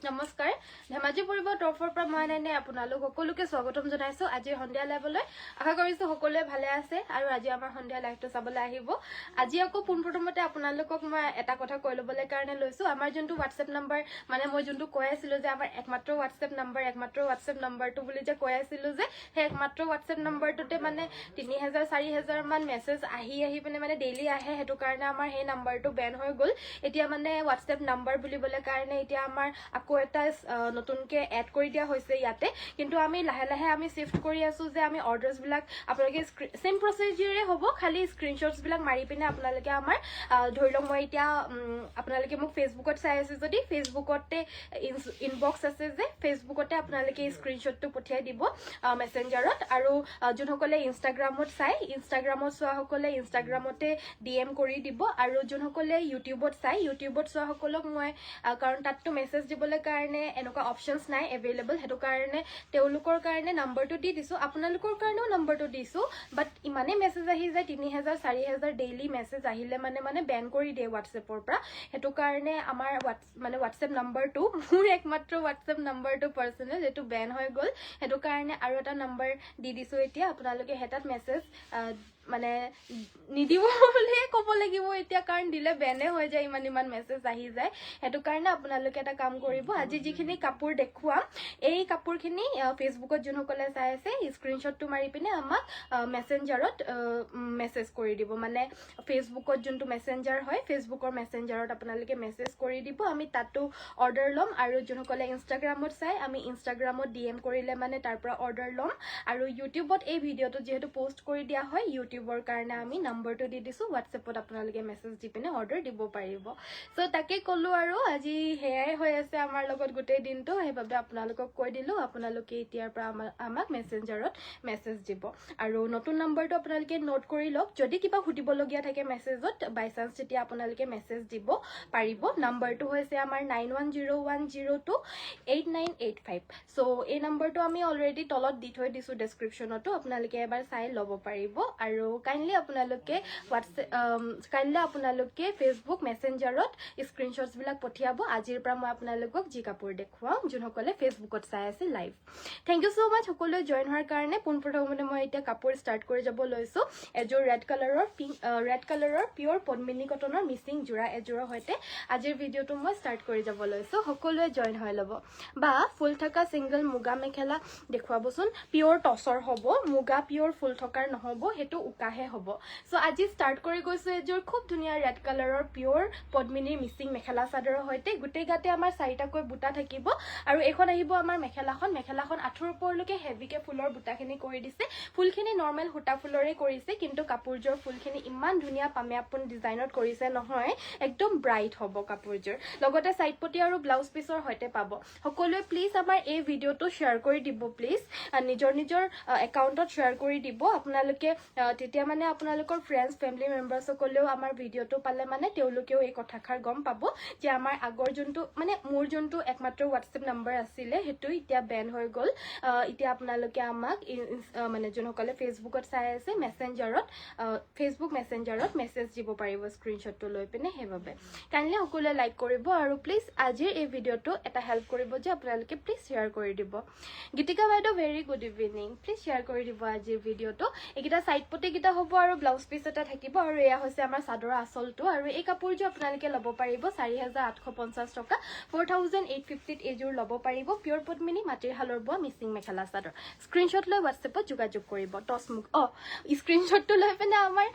নমস্কাৰ ধেমাজি পৰিবৰ তৰফৰ পৰা মই নাইনে আপোনালোক সকলোকে স্বাগতম জনাইছো আজি সন্ধিয়া লাইভলৈ আশা কৰিছো সকলোৱে ভালে আছে আৰু আজি আমাৰ সন্ধিয়া লাইভটো চাবলৈ আহিব আজি আকৌ পোনপ্ৰথমতে আপোনালোকক মই এটা কথা কৈ ল'বলৈ কাৰণে লৈছো আমাৰ যোনটো WhatsApp নম্বৰ মানে মই যোনটো কৈ আছিলো যে আমাৰ একমাত্ৰ WhatsApp নম্বৰটো বুলি যে কৈ আছিলো যে সেই একমাত্ৰ WhatsApp নম্বৰটোতে মানে 3000 4000 মান মেছেজ আহি পিনে মানে ডেইলি আহে হেতু কাৰণে আমাৰ সেই নম্বৰটো বেন হৈ গল এতিয়া মানে WhatsApp নম্বৰ বুলিবলৈ কাৰণে এতিয়া আমাৰ আকৌ এটা নতুনকে এড কৰি দিয়া হৈছে ইয়াতে কিন্তু আমি লাহে লাহে আমি শিফট কৰি আছো যে আমি অৰ্ডাৰছ বিলাক আপোনালোকে সেম প্ৰসিডিউৰে হ'ব খালি স্ক্ৰিনশ্বটছ বিলাক মাৰি পিনে আপোনালোকে আমাৰ ধৰি লওক মই এতিয়া আপোনালোকে মোক ফেসবুকত চাই আছে যদি ফেসবুকতে ইনবক্স আছে যে ফেসবুকতে আপোনালোকে স্ক্ৰিনশ্বটটো পঠিয়াই দিব মেসেঞ্জাৰত আৰু যোনসকলে ইনষ্টাগ্ৰামত চাই ইনষ্টাগ্ৰামত চোৱা সকলে ইনষ্টাগ্ৰামতে DM কৰি দিব আৰু যোনসকলে ইউটিউবত চাই ইউটিউবত চোৱা সকলক মই কাৰণ তাতটো মেছেজ দিবলৈ কাৰণে এনেকুৱা অপশনছ নাই এভেইলেবল হেতু কাৰণে তেওঁলোকৰ কাৰণে নম্বৰটো দি দিছো আপোনালোকৰ কাৰণেও নম্বৰটো দিছো বাট ইমানে মেছেজ আহি যায় 3000 4000 ডেইলি মেছেজ আহিলে মানে বেন কৰি দিয়ে WhatsAppৰ পৰা হেতু কাৰণে আমাৰ মানে WhatsApp নম্বৰটো মোৰ একমাত্ৰ WhatsApp নম্বৰটো পাৰ্সোনাল যেটো বেন হৈ গল হেতু কাৰণে আৰু এটা নম্বৰ দি দিছো এতিয়া আপোনালোকে হেতাত মেছেজ মানে নিদিব বুলিয়ে ক'ব লাগিব এতিয়া কাৰণ দিলে বেনে হৈ যায় ইমান মেছেজ আহি যায় হেতু কাৰণে আপোনালোকে এটা কাম কৰিব আজি যিখিনি কাপোৰ দেখুৱাম এই কাপোৰখিনি ফেসবুকত যোনসকলে চাই আছে স্ক্ৰিনশ্বটটো মাৰি পিনে আমাক মেসেঞ্জাৰত মেছেজ কৰি দিব মানে ফেসবুকত যোনটো মেসেঞ্জাৰ হয় ফেসবুকৰ মেসেঞ্জাৰত আপোনালোকে মেছেজ কৰি দিব আমি তাতো অৰ্ডাৰ ল'ম আৰু যোনসকলে ইনষ্টাগ্ৰামত চাই আমি ইনষ্টাগ্ৰামত DM কৰিলে মানে তাৰ পৰা অৰ্ডাৰ ল'ম আৰু ইউটিউবত এই ভিডিঅটো যেহেতু পোষ্ট কৰি দিয়া হয় ইউটিউবৰ কাৰণে আমি নম্বৰটো দি দিছো WhatsAppত আপোনালোকে মেছেজ দি পিনে অৰ্ডাৰ দিব পাৰিব সো তাকে কলো আৰু আজি হেয়াই হৈ আছে আমাৰ লগত গোটেই দিনটো হেইভাবে আপোনালোকক কৈ দিলো আপোনালোকে এতিয়াৰ পৰা আমাক মেসেঞ্জাৰত মেছেজ দিব আৰু নতুন নম্বৰটো আপোনালোকে নোট কৰি লওক যদি কিবা খুদিব লগিয়া থাকে মেছেজত বাই চান্স যেতিয়া আপোনালোকে মেছেজ দিব পাৰিব নম্বৰটো হৈছে আমাৰ 9101028985 সো এই নম্বৰটো আমি অলৰেডি তলত দি থৈ দিছো ডেসক্ৰিপচনতো আপোনালোকে এবাৰ চাই ল'ব পাৰিব আৰু কাইন্ডলি আপোনালোকে ফেসবুক মেসেঞ্জাৰত স্ক্ৰিনশ্বটছ বিলাক পঠিয়াব আজিৰ পৰা মই আপোনালোকক যি কাপোৰ দেখুৱাম যোনসকলে ফেসবুকত চাই আছে লাইভ থ্যাংক ইউ সো মাচ সকলোৱে জয়েন হোৱাৰ কাৰণে পোনপ্ৰথমতে মই এতিয়া কাপোৰ ষ্টাৰ্ট কৰি যাব লৈছো এযোৰ ৰেড কালাৰৰ পিওৰ পদ্মিনী কটনৰ মিচিং জোৰা এযোৰৰ হৈতে আজিৰ ভিডিওটো মই ষ্টাৰ্ট কৰি যাব লৈছো সকলোৱে জয়েন হৈ ল'ব বা ফুল থকা সিঙ্গল মুগা মেখেলা দেখুৱাবচোন পিওৰ টসৰ হ'ব মুগা পিওৰ ফুল থকাৰ নহব হেতু উকাহে হ'ব সো আজি ষ্টাৰ্ট কৰি গৈছো এযোৰ খুব ধুনিয়া ৰেড কালাৰৰ পিওৰ পদ্মিনীৰ মিচিং মেখেলা চাদৰৰ হৈতে গুটেই গাতে আমাৰ চাৰিটাকৈ বুটা থাকিব আৰু এখন আহিব আমাৰ মেখেলাখন আঠুৰ ওপৰলৈকে হেভিকে ফুলৰ বুটাখিনি কৰি দিছে ফুলখিনি নৰমাল হুটা ফুলৰে কৰিছে কিন্তু কাপোৰজোৰ ফুলখিনি ইমান ধুনিয়া পামেয়াপুন ডিজাইনত কৰিছে নহয় একদম ব্ৰাইট হ'ব কাপোৰজোৰ লগতে সাইড পটি আৰু ব্লাউজ পিছৰ হৈতে পাব সকলোৱে প্লিজ আমাৰ এই ভিডিওটো শেয়াৰ কৰি দিব প্লিজ নিজৰ একাউন্টত শেয়াৰ কৰি দিব আপোনালোকে তেতিয়া মানে আপোনালোকৰ ফ্ৰেন্ডছ ফ্যামিলি মেম্বাৰছ সকলেও আমাৰ ভিডিওটো পালে মানে তেওঁলোকেও এই কথাখাৰ গম পাব যে আমাৰ আগৰ যোনটো মানে মোৰ যোনটো একমাত্ৰ WhatsApp নম্বৰ আছিল হেতু এতিয়া বেন হৈ গল এতিয়া আপোনালোকে আমাক মানে যোনসকলে ফেসবুকত চাই আছে ফেসবুক মেসেঞ্জাৰত মেছেজ দিব পাৰিব স্ক্ৰিনশ্বটটো লৈ পিনে হেভাবে কাইন্ডলি সকলোৱে লাইক কৰিব আৰু প্লিজ আজিৰ এই ভিডিওটো এটা হেল্প কৰিব যে আপোনালোকে প্লিজ শেয়াৰ কৰি দিব গীতিকা বাইদেউ very good evening please share কৰি দিব আজিৰ ভিডিওটো এইকিটা সাইড পটি কিটা হ'ব আৰু ব্লাউজ পিস এটা থাকিব আৰু এয়া হৈছে আমাৰ চাদৰৰ আচলটো আৰু এই কাপোৰটো আপোনালোকে ল'ব পাৰিব 4850 টকা 4850 এযোৰ ল'ব পাৰিব পিওৰ পদ্মিনী মাটিৰ হালৰ বোৱা মিচিং মেখেলা চাদৰ স্ক্ৰিনশ্বট লৈ WhatsAppত যোগাযোগ কৰিব টসমুক স্ক্ৰিনশ্বটটো লৈ পিনে আমাৰ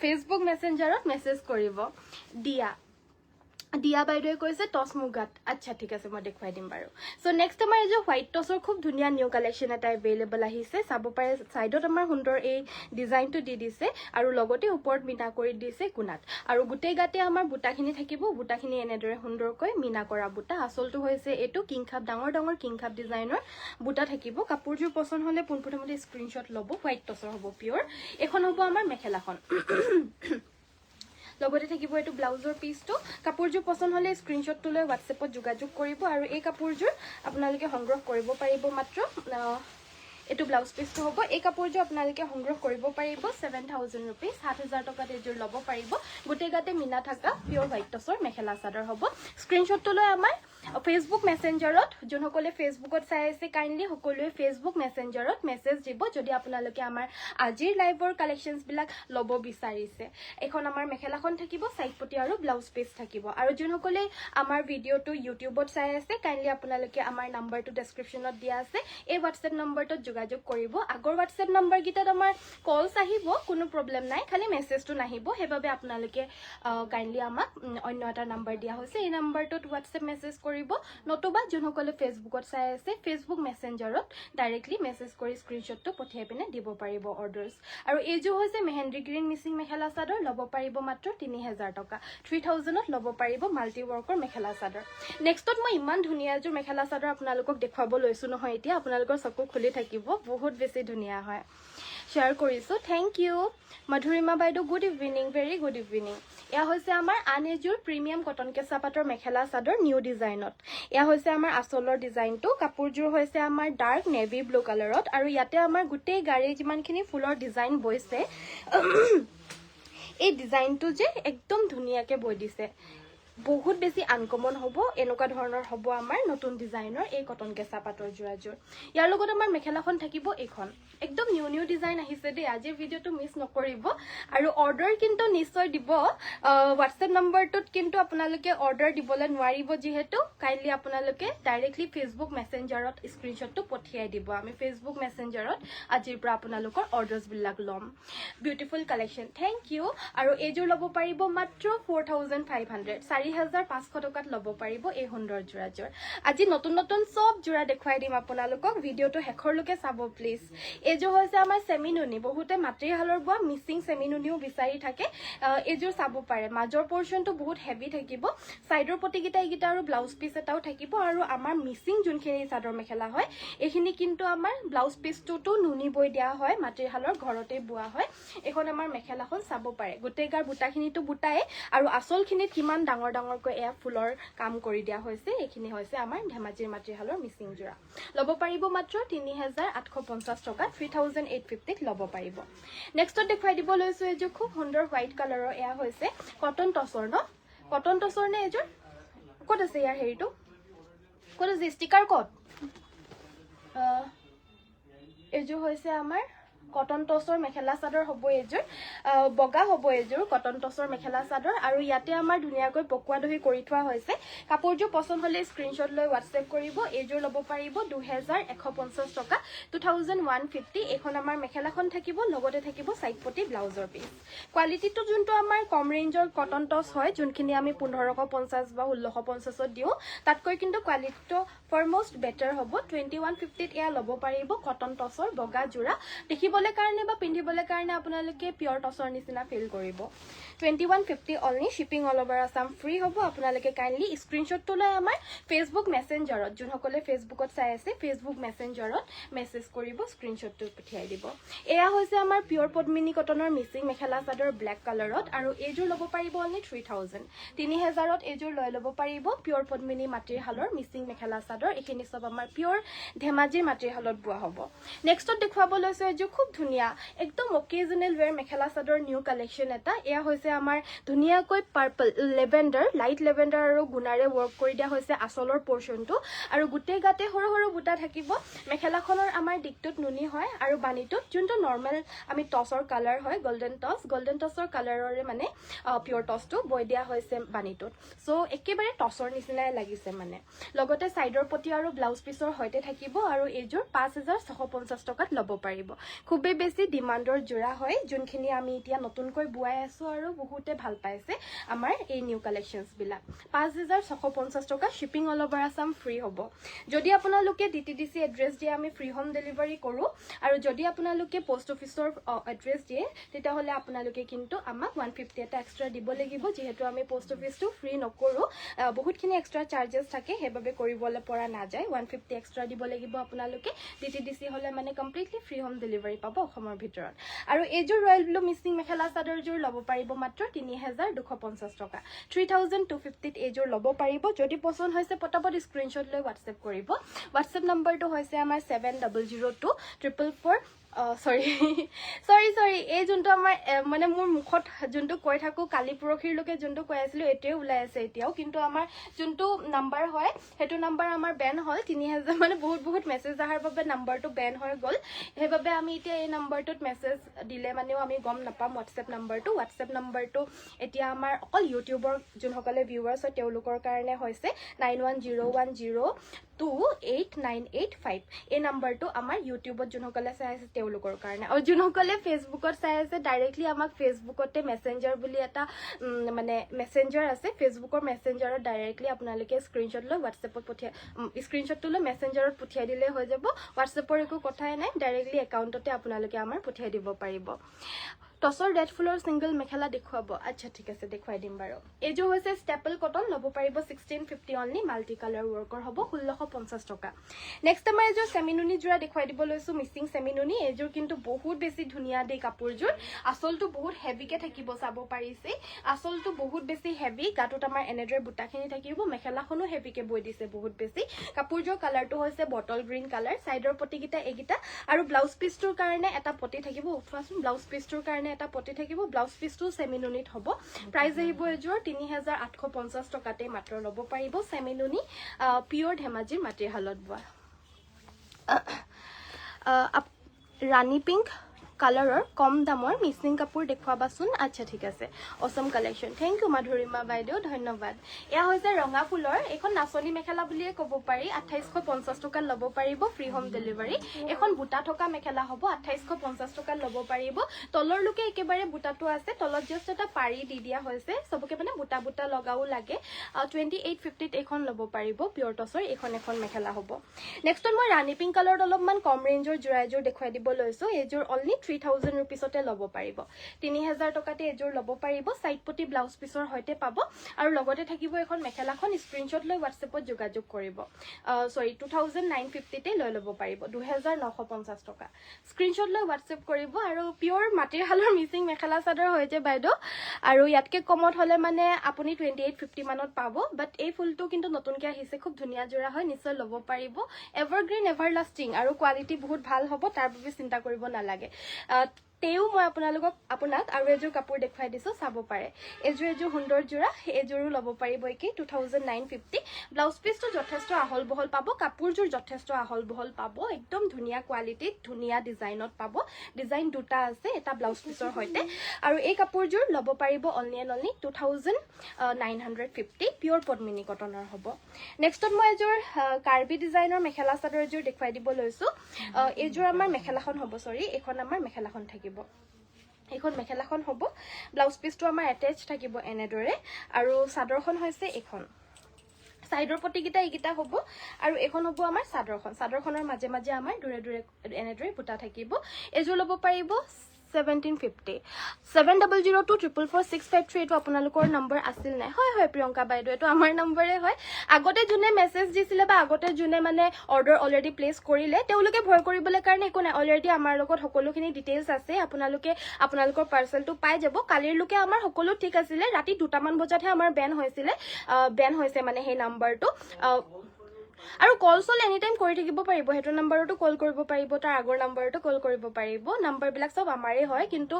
ফেসবুক মেসেঞ্জাৰত মেছেজ কৰিব দিয়া বাইদেৱে কৈছে টস মুগাত আচ্ছা ঠিক আছে মই দেখুৱাই দিম বাৰু সো নেক্সট আমাৰ এই যে হোৱাইট টসৰ খুব ধুনিয়া নিউ কালেকশন এটা अवेलेबल আহিছে চাব পাৰে সাইডত আমাৰ সুন্দৰ এই ডিজাইনটো দি দিছে আৰু লগতে ওপৰত মিনা কৰি দিছে কুনাত আৰু গুটেই গাতে আমাৰ বুটাখিনি থাকিব বুটাখিনি এনেদৰে সুন্দৰকৈ মিনা কৰা বুটা আসলটো হৈছে এটো কিংখাপ ডাঙৰ কিংখাপ ডিজাইনৰ বুটা থাকিব কাপোৰজোৰ পছন্দ হলে পোনপ্ৰথমতে স্ক্ৰিনশ্বট ল'ব হোৱাইট টসৰ হ'ব পিওৰ এখন হ'ব আমাৰ মেখেলাখন লগতে থাকিব এটো ব্লাউজৰ পিসটো কাপোৰজোৰ পছন্দ হলে স্ক্ৰিনশ্বটটো লৈ WhatsAppত যোগাযোগ কৰিব আৰু এই কাপোৰজোৰ আপোনালোকে সংগ্ৰহ কৰিব পাৰিব মাত্ৰ এটো ব্লাউজ পিসটো হ'ব এই কাপোৰজোৰ আপোনালোকে সংগ্ৰহ কৰিব পাৰিব 7000 रुपीस 7000 টকাত এযোৰ ল'ব পাৰিব গুটেই গাতে মিনা থাকা পিওৰ হোৱাইট টসৰ মেখেলা চাদৰ হ'ব স্ক্ৰিনশ্বটটো লৈ আমাৰ ফেচবুক মেছেঞ্জাৰত যোনসকলে ফেচবুকত চাই আছে কাইণ্ডলি সকলোৱে ফেচবুক মেছেঞ্জাৰত মেছেজ দিব যদি আপোনালোকে আমাৰ আজিৰ লাইভৰ কালেকশ্যনছবিলাক ল'ব বিচাৰিছে এখন আমাৰ মেখেলাখন থাকিব সাইড পটি আৰু ব্লাউজ পিচ থাকিব আৰু যোনসকলে আমাৰ ভিডিঅ'টো ইউটিউবত চাই আছে কাইণ্ডলি আপোনালোকে আমাৰ নাম্বাৰটো ডেছক্ৰিপশ্যনত দিয়া আছে এই হোৱাটছএপ নম্বৰটোত যোগাযোগ কৰিব আগৰ হোৱাটছএপ নম্বৰকেইটাত আমাৰ কলছ আহিব কোনো প্ৰব্লেম নাই খালি মেছেজটো নাহিব সেইবাবে আপোনালোকে কাইণ্ডলি আমাক অন্য এটা নাম্বাৰ দিয়া হৈছে এই নাম্বাৰটোত হোৱাটছএপ মেছেজ কৰিব নতুবা যোনসকলে ফেচবুকত চাই আছে ফেচবুক মেছেঞ্জাৰত ডাইৰেক্টলি মেছেজ কৰি স্ক্ৰীনশ্বটটো পঠিয়াই পিনে দিব পাৰিব অৰ্ডাৰ্ছ আৰু এইযোৰ হৈছে মেহেন্দি গ্ৰীণ মিচিং মেখেলা চাদৰ ল'ব পাৰিব মাত্ৰ 3000 টকা 3000ত ল'ব পাৰিব মাল্টি ৱৰ্কৰ মেখেলা চাদৰ নেক্সটত মই ইমান ধুনীয়া এযোৰ মেখেলা চাদৰ আপোনালোকক দেখুৱাব লৈছোঁ নহয় এতিয়া আপোনালোকৰ চকু খুলি থাকিব বহুত বেছি ধুনীয়া হয় শ্বেয়াৰ কৰিছোঁ থেংক ইউ মধুৰিমা বাইদেউ good evening very good evening এয়া হৈছে আমাৰ আন এযোৰ প্ৰিমিয়াম কটন কেঁচা পাটৰ মেখেলা চাদৰ নিউ ডিজাইনত এয়া হৈছে আমাৰ আচলৰ ডিজাইনটো কাপোৰযোৰ হৈছে আমাৰ ডাৰ্ক নেভি ব্লু কালাৰত আৰু ইয়াতে আমাৰ গোটেই গাড়ী যিমানখিনি ফুলৰ ডিজাইন বৈছে এই ডিজাইনটো যে একদম ধুনীয়াকৈ বৈ দিছে বহুত বেছি আনকমন হ'ব এনেকুৱা ধৰণৰ হ'ব আমাৰ নতুন ডিজাইনৰ এই কটন কেঁচা পাটৰ যোৰাযোৰ ইয়াৰ লগত আমাৰ মেখেলাখন থাকিব এইখন একদম নিউ ডিজাইন আহিছে দেই আজিৰ ভিডিঅ'টো মিছ নকৰিব আৰু অৰ্ডাৰ কিন্তু নিশ্চয় দিব হোৱাটছএপ নম্বৰটোত কিন্তু আপোনালোকে অৰ্ডাৰ দিবলৈ নোৱাৰিব যিহেতু কাইণ্ডলি আপোনালোকে ডাইৰেক্টলি ফেচবুক মেছেঞ্জাৰত স্ক্ৰীনশ্বটটো পঠিয়াই দিব আমি ফেচবুক মেছেঞ্জাৰত আজিৰ পৰা আপোনালোকৰ অৰ্ডাৰ্ছবিলাক ল'ম বিউটিফুল কালেকশ্যন থেংক ইউ আৰু এইযোৰ ল'ব পাৰিব মাত্ৰ 4500 4500 টকাত ল'ব পাৰিব এই সুন্দৰ যোৰাযোৰ আজি নতুন নতুন সব যোৰা দেখুৱাই দিম আপোনালোকক ভিডিঅ'টো শেষৰলৈকে চাব প্লিজ এইযোৰ হৈছে আমাৰ চেমিনুনি বহুতে মাতৃশালৰ বোৱা মিচিং চেমিনুনিও বিচাৰি থাকে এইযোৰ চাব পাৰে মাজৰ পৰ্চনটো বহুত হেভি থাকিব সাইডৰ পটিকেইটা এইকেইটা আৰু ব্লাউজ পিচ এটাও থাকিব আৰু আমাৰ মিচিং যোনখিনি চাদৰ মেখেলা হয় এইখিনি কিন্তু আমাৰ ব্লাউজ পিচটোতো নুনি বৈ দিয়া হয় মাতৃশালৰ ঘৰতে বোৱা হয় এখন আমাৰ মেখেলাখন চাব পাৰে গোটেই গাৰ বুটাখিনিতো বুটাই আৰু আচলখিনিত কিমান ডাঙৰ ডাঙৰকৈ এয়া ফুলৰ কাম কৰি দিয়া হৈছে এইখিনি হৈছে আমাৰ ধেমাজিৰ মাতৃশালৰ মিচিং যোৰা ল'ব পাৰিব মাত্ৰ 3850 টকা 3850ত ল'ব পাৰিব নেক্সটত দেখুৱাই দিব লৈছোঁ এইযোৰ খুব সুন্দৰ হোৱাইট কালাৰৰ এয়া হৈছে কটন টচৰ ন কটন টচৰ নে এইযোৰ ক'ত আছে ইয়াৰ হেৰিটো ক'ত আছে ষ্টিকাৰ ক'ত এইযোৰ হৈছে আমাৰ কটন টচৰ মেখেলা চাদৰ হ'ব এইযোৰ বগা হ'ব এইযোৰ কটন টচৰ মেখেলা চাদৰ আৰু ইয়াতে আমাৰ ধুনীয়াকৈ পকোৱা দহি কৰি থোৱা হৈছে কাপোৰযোৰ পছন্দ হ'লে স্ক্ৰীনশ্বট লৈ হোৱাটছএপ কৰিব এইযোৰ ল'ব পাৰিব 2150 টকা 2150 এইখন আমাৰ মেখেলাখন থাকিব লগতে থাকিব সাইড পটি ব্লাউজৰ পিচ কোৱালিটিটো যোনটো আমাৰ কম ৰেঞ্জৰ কটন টচ হয় যোনখিনি আমি 1550 বা 1650ত দিওঁ তাতকৈ কিন্তু কোৱালিটিটো ফৰমষ্ট বেটাৰ হ'ব 2150ত এয়া ল'ব পাৰিব কটন টচৰ বগা যোৰা দেখিব কাৰণে বা পিন্ধিবলৈ কাৰণে আপোনালোকে পিয়ৰ টচৰ নিচিনা ফিল কৰিব 2150 only shipping all over Assam free হ'ব আপোনালোকে কাইণ্ডলি স্ক্ৰীনশ্বটটো লৈ আমাৰ ফেচবুক মেছেঞ্জাৰত যোনসকলে ফেচবুকত চাই আছে ফেচবুক মেছেঞ্জাৰত মেছেজ কৰিব স্ক্ৰীনশ্বটটো পঠিয়াই দিব এয়া হৈছে আমাৰ পিয়ৰ পদ্মিনী কটনৰ মিচিং মেখেলা চাদৰ ব্লেক কালাৰত আৰু এইযোৰ ল'ব পাৰিব অনলি 3000ত এইযোৰ লৈ ল'ব পাৰিব পিয়ৰ পদ্মিনী মাতৃশালৰ মিচিং মেখেলা চাদৰ এইখিনি সব আমাৰ পিয়ৰ ধেমাজিৰ মাতৃশালত বোৱা হ'ব নেক্সটত দেখুৱাব লৈছোঁ এইযোৰ খুব ধুনীয়া একদম অকেজনেল wear mekhela chador new collection এটা এয়া হৈছে আমাৰ ধুনীয়াকৈ পাৰ্পল লেভেণ্ডাৰ লাইট লেভেণ্ডাৰ আৰু গুণাৰে ৱৰ্ক কৰি দিয়া হৈছে আচলৰ পৰ্চনটো আৰু গোটেই গাতে সৰু সৰু বুটা থাকিব মেখেলাখনৰ আমাৰ দিকটোত নুনি হয় আৰু বানিটোত যোনটো নৰ্মেল আমি টচৰ কালাৰ হয় গল্ডেন টচৰ কালাৰৰে মানে পিয়ৰ টচটো বৈ দিয়া হৈছে বানিটোত সো একেবাৰে টচৰ নিচিনাই লাগিছে মানে লগতে সাইডৰ পটি আৰু ব্লাউজ পিচৰ সৈতে থাকিব আৰু এইযোৰ 5650 টকাত ল'ব পাৰিব খুবেই বেছি ডিমাণ্ডৰ যোৰা হয় যোনখিনি আমি এতিয়া নতুনকৈ বোৱাই আছোঁ আৰু বহুতে ভাল পাইছে আমাৰ এই নিউ কালেকশ্যনছবিলাক 5650 টকা shipping all over Assam free হ'ব যদি আপোনালোকে DTDC এড্ৰেছ দিয়ে আমি ফ্ৰী হোম ডেলিভাৰী কৰোঁ আৰু যদি আপোনালোকে পোষ্ট অফিচৰ এড্ৰেছ দিয়ে তেতিয়াহ'লে আপোনালোকে কিন্তু আমাক 150 এটা এক্সট্ৰা দিব লাগিব যিহেতু আমি পোষ্ট অফিচটো ফ্ৰী নকৰোঁ বহুতখিনি এক্সট্ৰা চাৰ্জেছ থাকে সেইবাবে কৰিবলৈ পৰা নাযায় 150 এক্সট্ৰা দিব লাগিব আপোনালোকে DTDC হ'লে মানে কমপ্লিটলি ফ্ৰী হোম ডেলিভাৰী পাব অসমৰ ভিতৰত আৰু এইযোৰ ৰয়েল ব্লু মিচিং মেখেলা চাদৰযোৰ ল'ব পাৰিব মাত্ৰ 3250 টকা 3250ত এইযোৰ ল'ব পাৰিব যদি পছন্দ হৈছে পটাপট স্ক্ৰীনশ্বট লৈ হোৱাটছএপ কৰিব হোৱাটছএপ নম্বৰটো হৈছে আমাৰ 700244 সৰি এই যোনটো আমাৰ মানে মোৰ মুখত যোনটো কৈ থাকো কালি পৰখিৰলৈকে যোনটো কৈ আছিলো এটোৱে ওলাই আছে এতিয়াও কিন্তু আমাৰ যোনটো নাম্বাৰ হয় সেইটো নাম্বাৰ আমাৰ বেন হ'ল 3000 মানে বহুত মেছেজ অহাৰ বাবে নাম্বাৰটো বেন হৈ গ'ল সেইবাবে আমি এতিয়া এই নাম্বাৰটোত মেছেজ দিলে মানেও আমি গম নাপাম হোৱাটছএপ নাম্বাৰটো এতিয়া আমাৰ অকল ইউটিউবৰ যোনসকলে ভিউৱাৰ্ছ হয় তেওঁলোকৰ কাৰণে হৈছে 9101028985 এই নাম্বাৰটো আমাৰ ইউটিউবত যোনসকলে চাই আছে তেওঁলোকৰ কাৰণে আৰু যোনসকলে ফেচবুকত চাই আছে ডাইৰেক্টলি আমাক ফেচবুকতে মেছেঞ্জাৰ বুলি এটা মানে মেছেঞ্জাৰ আছে ফেচবুকৰ মেছেঞ্জাৰত ডাইৰেক্টলি আপোনালোকে স্ক্ৰীনশ্বট লৈ হোৱাটছএপত স্ক্ৰীনশ্বটটো লৈ মেছেঞ্জাৰত পঠিয়াই দিলে হৈ যাব হোৱাটছএপৰ একো কথাই নাই ডাইৰেক্টলি একাউণ্টতে আপোনালোকে আমাৰ পঠিয়াই দিব পাৰিব টছৰ ৰেড ফুলৰ সিংগল মেখেলা দেখুৱাব আচ্ছা ঠিক আছে দেখুৱাই দিম বাৰু এইযোৰ হৈছে ষ্টেপল কটন ল'ব পাৰিব 1650 অনলি মাল্টি কালাৰ ৱৰ্কৰ হ'ব 1650 টকা নেক্সট আমাৰ এইযোৰ চেমিনুনি যোৰা দেখুৱাই দিব লৈছো মিচিং চেমিনুনি এইযোৰ কিন্তু বহুত বেছি ধুনীয়া দেই কাপোৰযোৰ আচলটো বহুত হেভিকে থাকিব চাব পাৰিছে আচলটো বহুত বেছি হেভি গাটোত আমাৰ এনেদৰে বুটাখিনি থাকিব মেখেলাখনো হেভিকে বৈ দিছে বহুত বেছি কাপোৰযোৰ কালাৰটো হৈছে বটল গ্ৰীণ কালাৰ সাইডৰ পটিকিটা এগিটা আৰু ব্লাউজ পিছটোৰ কাৰণে এটা পটি থাকিব উঠোৱাচোন ব্লাউজ পিছটোৰ কাৰণে এটা পটি থাকিব ব্লাউজ পিছটো চেমিনুনিত হ'ব প্ৰাইস আহিব এযোৰ 3850 টকাতে মাত্ৰ ল'ব পাৰিব চেমিনুনি পিওৰ ধেমাজিৰ মাটিৰ হালত বোৱা ৰাণী পিংক কালাৰৰ কম দামৰ মিচিং কাপোৰ দেখুৱাবাচোন আচ্ছা ঠিক আছে Asom collection thank you Madhurima বাইদেউ ধন্যবাদ এয়া হৈছে ৰঙা ফুলৰ এখন নাচনী মেখেলা বুলিয়ে ক'ব পাৰি 2850 টকা ল'ব পাৰিব ফ্ৰী হোম ডেলিভাৰী এখন বুটা থকা মেখেলা হ'ব 2850 টকা ল'ব পাৰিব তলৰ লোকে একেবাৰে বুটাটো আছে তলত জাস্ট এটা পাৰি দি দিয়া হৈছে সবকে মানে বুটা লগাও লাগে 2850 ত এখন ল'ব পাৰিব পিওৰ টছৰ এখন মেখেলা হ'ব নেক্সট মই ৰাণী পিংক কালাৰত অলপমান কম ৰেঞ্জৰ জোৰাইযোৰ দেখুৱাই দিব লৈছো এইযোৰ অনলি 3000 रुपीसতে ল'ব পাৰিব 3000 টকাতে এযোৰ ল'ব পাৰিব সাইড পটি ব্লাউজ পিছৰ হৈতে পাব আৰু লগতে থাকিব এখন মেখেলাখন স্ক্ৰিনশ্বট লৈ WhatsAppত যোগাযোগ কৰিব 2950 তে লৈ ল'ব পাৰিব 2950 টকা স্ক্ৰিনশ্বট লৈ WhatsApp কৰিব আৰু পিওৰ মাটিৰ হালৰ মিচিং মেখেলা চাদৰ হৈছে বাইদেউ আৰু ইয়াতকে কমত হলে মানে আপুনি 2850 মানত পাব বাট এই ফুলটো কিন্তু নতুনকৈ আহিছে খুব ধুনীয়া জোৰা হয় নিশ্চয় ল'ব পাৰিব এভাৰগ্ৰীন এভাৰলাষ্টিং আৰু কোৱালিটি বহুত ভাল হ'ব তাৰ বাবে চিন্তা কৰিব নালাগে তেও মই আপোনাক আৰু এযোৰ কাপোৰ দেখুৱাই দিছো চাব পাৰে এযোৰ সুন্দৰ জোৰা এযোৰো ল'ব পাৰিব কি 2950 ব্লাউজ পিছটো যথেষ্ট আহল বহল পাব কাপোৰযোৰ যথেষ্ট আহল বহল পাব একদম ধুনীয়া কোৱালিটিত ধুনীয়া ডিজাইনত পাব ডিজাইন দুটা আছে এটা ব্লাউজ পিছৰ হৈতে আৰু এই কাপোৰযোৰ ল'ব পাৰিব অনলি 2950 পিওৰ পদ্মিনী কটনৰ হ'ব নেক্সটত মই এযোৰ কাৰ্বি ডিজাইনৰ মেখেলা চাদৰ এযোৰ দেখুৱাই দিব লৈছো এযোৰ আমাৰ মেখেলাখন হ'ব এখন আমাৰ মেখেলাখন থাকিব এখন মেখেলাখন হ'ব ব্লাউজ পিছটো আমাৰ এটাচ থাকিব এনেদৰে আৰু চাদৰখন হৈছে এখন সাইডৰ পটিকিটা এগিটা হ'ব আৰু এখন হ'ব আমাৰ চাদৰখনৰ মাজে মাজে আমাৰ দূৰে এনেদৰে বুটা থাকিব এযোৰ ল'ব পাৰিব 1750 7002444653 এটো আপোনালোকৰ নম্বৰ আছিল নাই হয় প্ৰিয়ংকা বাইদেউ এটো আমাৰ নম্বৰে হয় আগতে জুনে মেছেজ দিছিলে বা আগতে জুনে মানে অৰ্ডাৰ অলৰেডি প্লেস কৰিলে তেওঁলোকে ভয় কৰিবলৈ কাৰণে একো নাই অলৰেডি আমাৰ লগত সকলোখিনি ডিটেইলছ আছে আপোনালোকৰ পাৰ্সেলটো পাই যাব কালিৰ লোকে আমাৰ সকলো ঠিক আছিল ৰাতি 2টা মান বজাতহে আমাৰ বেন হৈছে মানে সেই নাম্বাৰটো আৰু কল সল এনি টাইম কৰি থাকিব পাৰিব হেটো নাম্বাৰটো কল কৰিব পাৰিব তাৰ আগৰ নাম্বাৰটো কল কৰিব পাৰিব নাম্বাৰ বিলাক সব আমাৰে হয় কিন্তু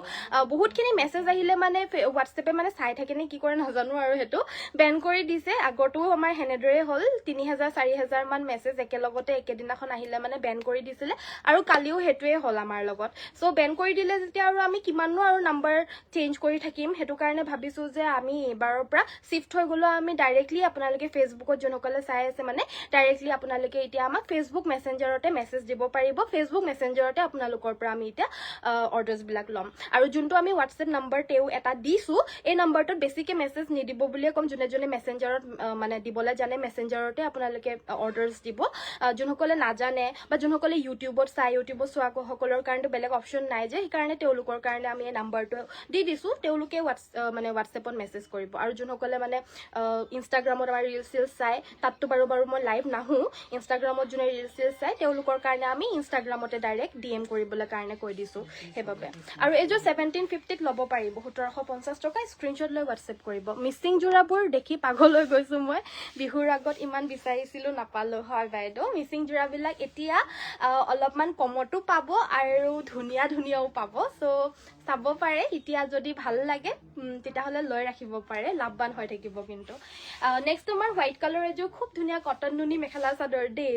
বহুতখিনি মেছেজ আহিলে মানে WhatsAppে মানে চাই থাকে নে কি কৰে নাজানো আৰু হেটো বেন কৰি দিছে আগৰটো আমাৰ হেনেদৰে হ'ল 3000 4000 মান মেছেজ একেলগতে একেদিনাখন আহিলে মানে বেন কৰি দিছিলে আৰু কালিও হেটোৱে হ'ল আমাৰ লগত সো বেন কৰি দিলে যেতিয়া আৰু আমি কিমাননো আৰু নাম্বাৰ চেঞ্জ কৰি থাকিম হেটো কাৰণে ভাবিছো যে আমি এবাৰৰ পৰা শিফট হৈ গলো আমি ডাইৰেক্টলি আপোনালোকে ফেসবুকত জনকলে চাই আছে মানে ডাইৰেক্টলি আপোনালোকে এতিয়া আমাক ফেসবুক মেসেঞ্জাৰতে মেছেজ দিব পাৰিব ফেসবুক মেসেঞ্জাৰতে আপোনালোকৰ পৰা আমি এতিয়া অৰ্ডাৰছ বিলাক লম আৰু যোনটো আমি WhatsApp নম্বৰ তেও এটা দিছো এই নম্বৰটোত বেছিকে মেছেজ নিদিব বুলিয়ে কম জুনে মেসেঞ্জাৰত মানে দিবলৈ জানে মেসেঞ্জাৰতে আপোনালোকে অৰ্ডাৰছ দিব যোনসকলে নাজানে বা যোনসকলে ইউটিউবত চোৱা সকলৰ কাৰণে বেলেগ অপচন নাই যে সেই কাৰণে তেওঁলোকৰ কাৰণে আমি এই নম্বৰটো দি দিছো তেওঁলোকে মানে WhatsAppত মেছেজ কৰিব আৰু যোনসকলে মানে ইনষ্টাগ্ৰামত আমাৰ ৰিলছ চাই তাতটো বাৰু মই লাইভ নাহোঁ ইনষ্টাগ্ৰামত যোনে ৰিলছ চাই তেওঁলোকৰ কাৰণে আমি ইনষ্টাগ্ৰামতে ডাইৰেক্ট DM কৰিবলৈ কাৰণে কৈ দিছোঁ সেইবাবে আৰু এইযোৰ 1750ত ল'ব পাৰিব 1750 টকা স্ক্ৰীনশ্বট লৈ হোৱাটছএপ কৰিব মিচিং যোৰাবোৰ দেখি পাগল হৈ গৈছোঁ মই বিহুৰ আগত ইমান বিচাৰিছিলোঁ নাপালোঁ হয় বাইদেউ মিচিং যোৰাবিলাক এতিয়া অলপমান কমতো পাব আৰু ধুনীয়াও পাব চ' চাব পাৰে এতিয়া যদি ভাল লাগে তেতিয়াহ'লে লৈ ৰাখিব পাৰে লাভৱান হৈ থাকিব কিন্তু নেক্সট তোমাৰ হোৱাইট কালাৰ এযোৰ খুব ধুনীয়া কটন নুনি মেখেলা চাদৰ দেই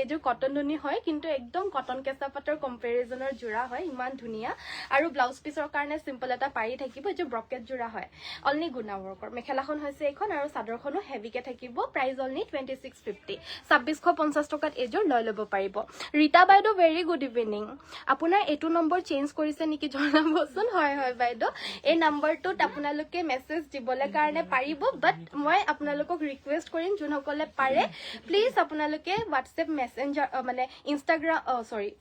এইযোৰ কটন নুনি হয় কিন্তু একদম কটন কেঁচা পাতৰ কম্পেৰিজনৰ যোৰা হয় ইমান ধুনীয়া আৰু ব্লাউজ পিছৰ কাৰণে চিম্পল এটা পাৰি থাকিব এইযোৰ ব্ৰকেট যোৰা হয় অনলি গুণা ৱৰ্কৰ মেখেলাখন হৈছে এইখন আৰু চাদৰখনো হেভিকে থাকিব প্ৰাইচ অনলি 2650 2650 টকাত এইযোৰ লৈ ল'ব পাৰিব ৰীতা বাইদেউ ভেৰি গুড ইভিনিং আপোনাৰ এইটো নম্বৰ চেঞ্জ কৰিছে নেকি জনাবচোন হয় বাইদেউ এই নম্বৰটোত আপোনালোকে মেছেজ দিবলৈ কাৰণে পাৰিব বাট মই আপোনালোকক ৰিকুৱেষ্ট কৰিম যোনসকলে পাৰে প্লিজ আপোনালোকে হোৱাটছএপ মেছেঞ্জাৰ মানে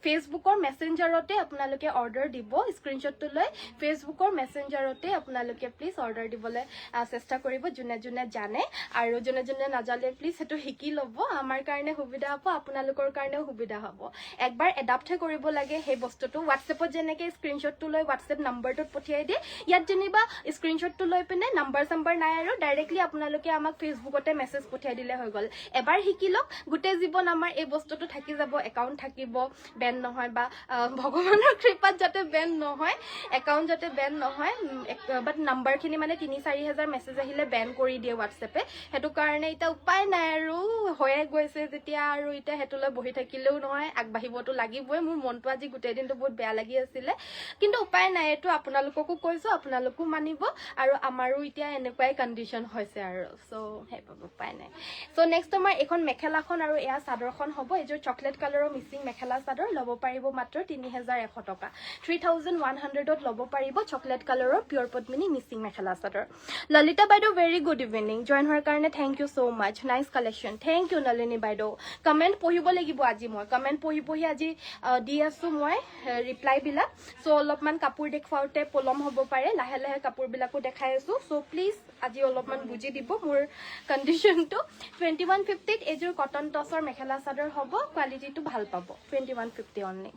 ফেচবুকৰ মেছেঞ্জাৰতে আপোনালোকে অৰ্ডাৰ দিব স্ক্ৰীনশ্বটটো লৈ ফেচবুকৰ মেছেঞ্জাৰতে আপোনালোকে প্লিজ অৰ্ডাৰ দিবলৈ চেষ্টা কৰিব যোনে জানে আৰু যোনে নাজানে প্লিজ সেইটো শিকি ল'ব আমাৰ কাৰণে সুবিধা হ'ব আপোনালোকৰ কাৰণেও সুবিধা হ'ব একবাৰ এডাপ্টহে কৰিব লাগে সেই বস্তুটো হোৱাটছএপত যেনেকৈ স্ক্ৰীনশ্বটটো লৈ হোৱাটছএপ নম্বৰটোত পঠিয়াই দিয়ে ইয়াত যেনিবা স্ক্ৰীনশ্বটটো লৈ পিনে নাম্বাৰ নাই আৰু ডাইৰেক্টলি আপোনালোকে আমাক ফেচবুকতে মেছেজ পঠিয়াই দিলে হৈ গ'ল এবাৰ শিকি লওক গোটেই জীৱন আমাৰ এই বস্তুটো থাকি যাব একাউণ্ট থাকিব বেন নহয় বা ভগৱানৰ কৃপাত যাতে বেন নহয় একাউণ্ট যাতে বেন নহয় বাট নাম্বাৰখিনি মানে 3-4 হাজাৰ মেছেজ আহিলে বেন কৰি দিয়ে হোৱাটছএপে সেইটো কাৰণে এতিয়া উপায় নাই আৰু হৈয়ে গৈছে যেতিয়া আৰু এতিয়া সেইটোলৈ বহি থাকিলেও নহয় আগবাঢ়িবতো লাগিবই মোৰ মনটো আজি গোটেই দিনটো বহুত বেয়া লাগি আছিলে কিন্তু উপায় নাই এইটো আপোনালোককো কৈছোঁ আপোনালোকো মানিব আৰু আমাৰো এতিয়া এনেকুৱাই কণ্ডিশ্যন হৈছে আৰু চ' সেইবাবে উপায় নাই চ' নেক্সট তোমাৰ এইখন মেখেলাখন আৰু এয়া চাদৰখন হ'ব এইযোৰ চকলেট কালাৰৰ মিচিং মেখেলা চাদৰ ল'ব পাৰিব মাত্ৰ 3100 টকা 3100ত ল'ব পাৰিব চকলেট কালাৰৰ পিয়ৰ পদ্মিনী মিচিং মেখেলা চাদৰ ললিতা বাইদেউ ভেৰি গুড ইভিনিং জইন হোৱাৰ কাৰণে thank you so' much nice collection thank you Nalini বাইদেউ কমেণ্ট পঢ়িব লাগিব আজি মই কমেণ্ট পঢ়ি আজি দি আছোঁ মই ৰিপ্লাইবিলাক চ' অলপমান কাপোৰ দেখুৱাওঁতে পলম হ'ব পাৰে লাহে কাপোৰবিলাকো দেখাই আছোঁ চ' প্লিজ আজি অলপমান বুজি দিব মোৰ কণ্ডিশ্যনটো 2150ত এইযোৰ কটন টছৰ মেখেলা চাদৰ হ'ব কোৱালিটিটো ভাল পাব 2150 only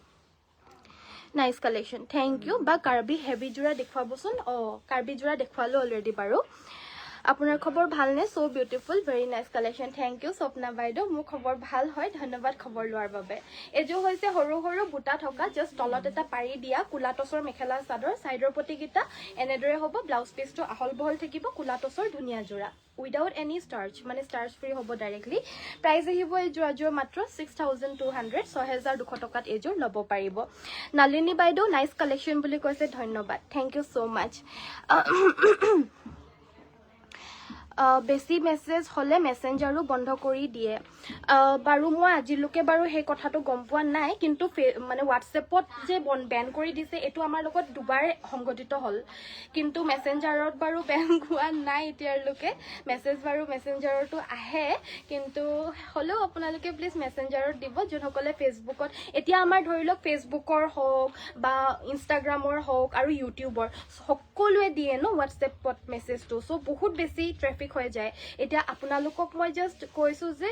nice collection thank you বা কাৰ্বি হেভি যোৰা দেখুৱাবচোন কাৰ্বি যোৰা দেখুৱালোঁ অলৰেডি বাৰু আপোনাৰ খবৰ ভালনে so' beautiful very nice collection thank you Swapna বাইদেউ মোৰ খবৰ ভাল হয় ধন্যবাদ খবৰ লোৱাৰ বাবে এইযোৰ হৈছে সৰু বুটা থকা জাষ্ট তলত এটা পাৰি দিয়া কোলা টছৰ মেখেলা চাদৰ ছাইডৰ পতিকেইটা এনেদৰে হ'ব ব্লাউজ পিচটো আহল বহল থাকিব কোলা টছৰ ধুনীয়া যোৰা উইদাউট এনি ষ্টাৰ্চ মানে ষ্টাৰ্চ ফ্ৰী হ'ব ডাইৰেক্টলি প্ৰাইচ আহিব এইযোৰ মাত্ৰ 6200 6200 টকাত এইযোৰ ল'ব পাৰিব নলিনী বাইদেউ নাইচ কালেকশ্যন বুলি কৈছে ধন্যবাদ থেংক ইউ ছ' মাছ বেছি মেছেজ হ'লে মেছেঞ্জাৰো বন্ধ কৰি দিয়ে বাৰু মই আজিলৈকে বাৰু সেই কথাটো গম পোৱা নাই কিন্তু মানে হোৱাটছএপত যে বেন কৰি দিছে এইটো আমাৰ লগত দুবাৰ সংঘটিত হ'ল কিন্তু মেছেঞ্জাৰত বাৰু বেন হোৱা নাই এতিয়ালৈকে মেছেজ বাৰু মেছেঞ্জাৰতো আহে কিন্তু হ'লেও আপোনালোকে প্লিজ মেছেঞ্জাৰত দিব যোনসকলে ফেচবুকত এতিয়া আমাৰ ধৰি লওক ফেচবুকৰ হওক বা ইনষ্টাগ্ৰামৰ হওক আৰু ইউটিউবৰ সকলোৱে দিয়ে ন হোৱাটছএপত মেছেজটো চ' বহুত বেছি ট্ৰেফিক হৈ যায় এতিয়া আপোনালোকক মই জাষ্ট কৈছোঁ যে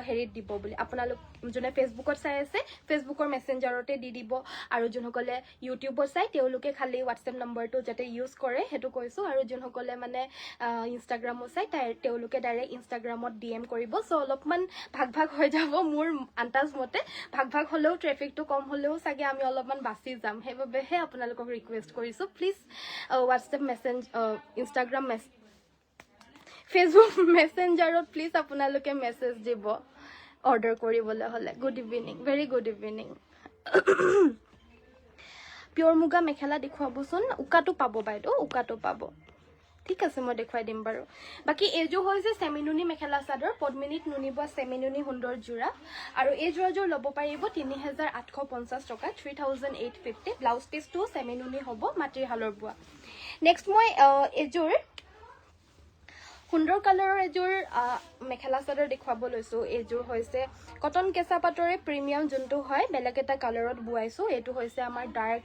হেৰিত দিব বুলি আপোনালোক যোনে ফেচবুকত চাই আছে ফেচবুকৰ মেছেঞ্জাৰতে দি দিব আৰু যোনসকলে ইউটিউবত চাই তেওঁলোকে খালি হোৱাটছএপ নম্বৰটো যাতে ইউজ কৰে সেইটো কৈছোঁ আৰু যোনসকলে মানে ইনষ্টাগ্ৰামত চাই তেওঁলোকে ডাইৰেক্ট ইনষ্টাগ্ৰামত DM কৰিব চ' অলপমান ভাগ হৈ যাব মোৰ আন্দাজ মতে ভাগ হ'লেও ট্ৰেফিকটো কম হ'লেও চাগে আমি অলপমান বাচি যাম সেইবাবেহে আপোনালোকক ৰিকুৱেষ্ট কৰিছোঁ প্লিজ হোৱাটছএপ ইনষ্টাগ্ৰাম ফেচবুক মেছেঞ্জাৰত প্লিজ আপোনালোকে মেছেজ দিব অৰ্ডাৰ কৰিবলৈ হ'লে good evening very good evening pure muga mekhela দেখুৱাবচোন উকাটো পাব বাইদেউ উকাটো পাব ঠিক আছে মই দেখুৱাই দিম বাৰু বাকী এইযোৰ হৈছে চেমি নুনি মেখেলা চাদৰ পদ্মিনীত নুনি বোৱা চেমি নুনি সুন্দৰ যোৰা আৰু এই যোৰাযোৰ ল'ব পাৰিব 3850 টকা 3850 ব্লাউজ পিচটো চেমি নুনি হ'ব মাটিৰ শালৰ বোৱা নেক্সট মই এইযোৰ সুন্দৰ কালাৰৰ এযোৰ মেখেলা চাদৰ দেখুৱাব লৈছোঁ। এইযোৰ হৈছে কটন কেঁচা পাটৰে প্ৰিমিয়াম যোনটো হয়, বেলেগ এটা কালাৰত বোৱাইছোঁ। এইটো হৈছে আমাৰ ডাৰ্ক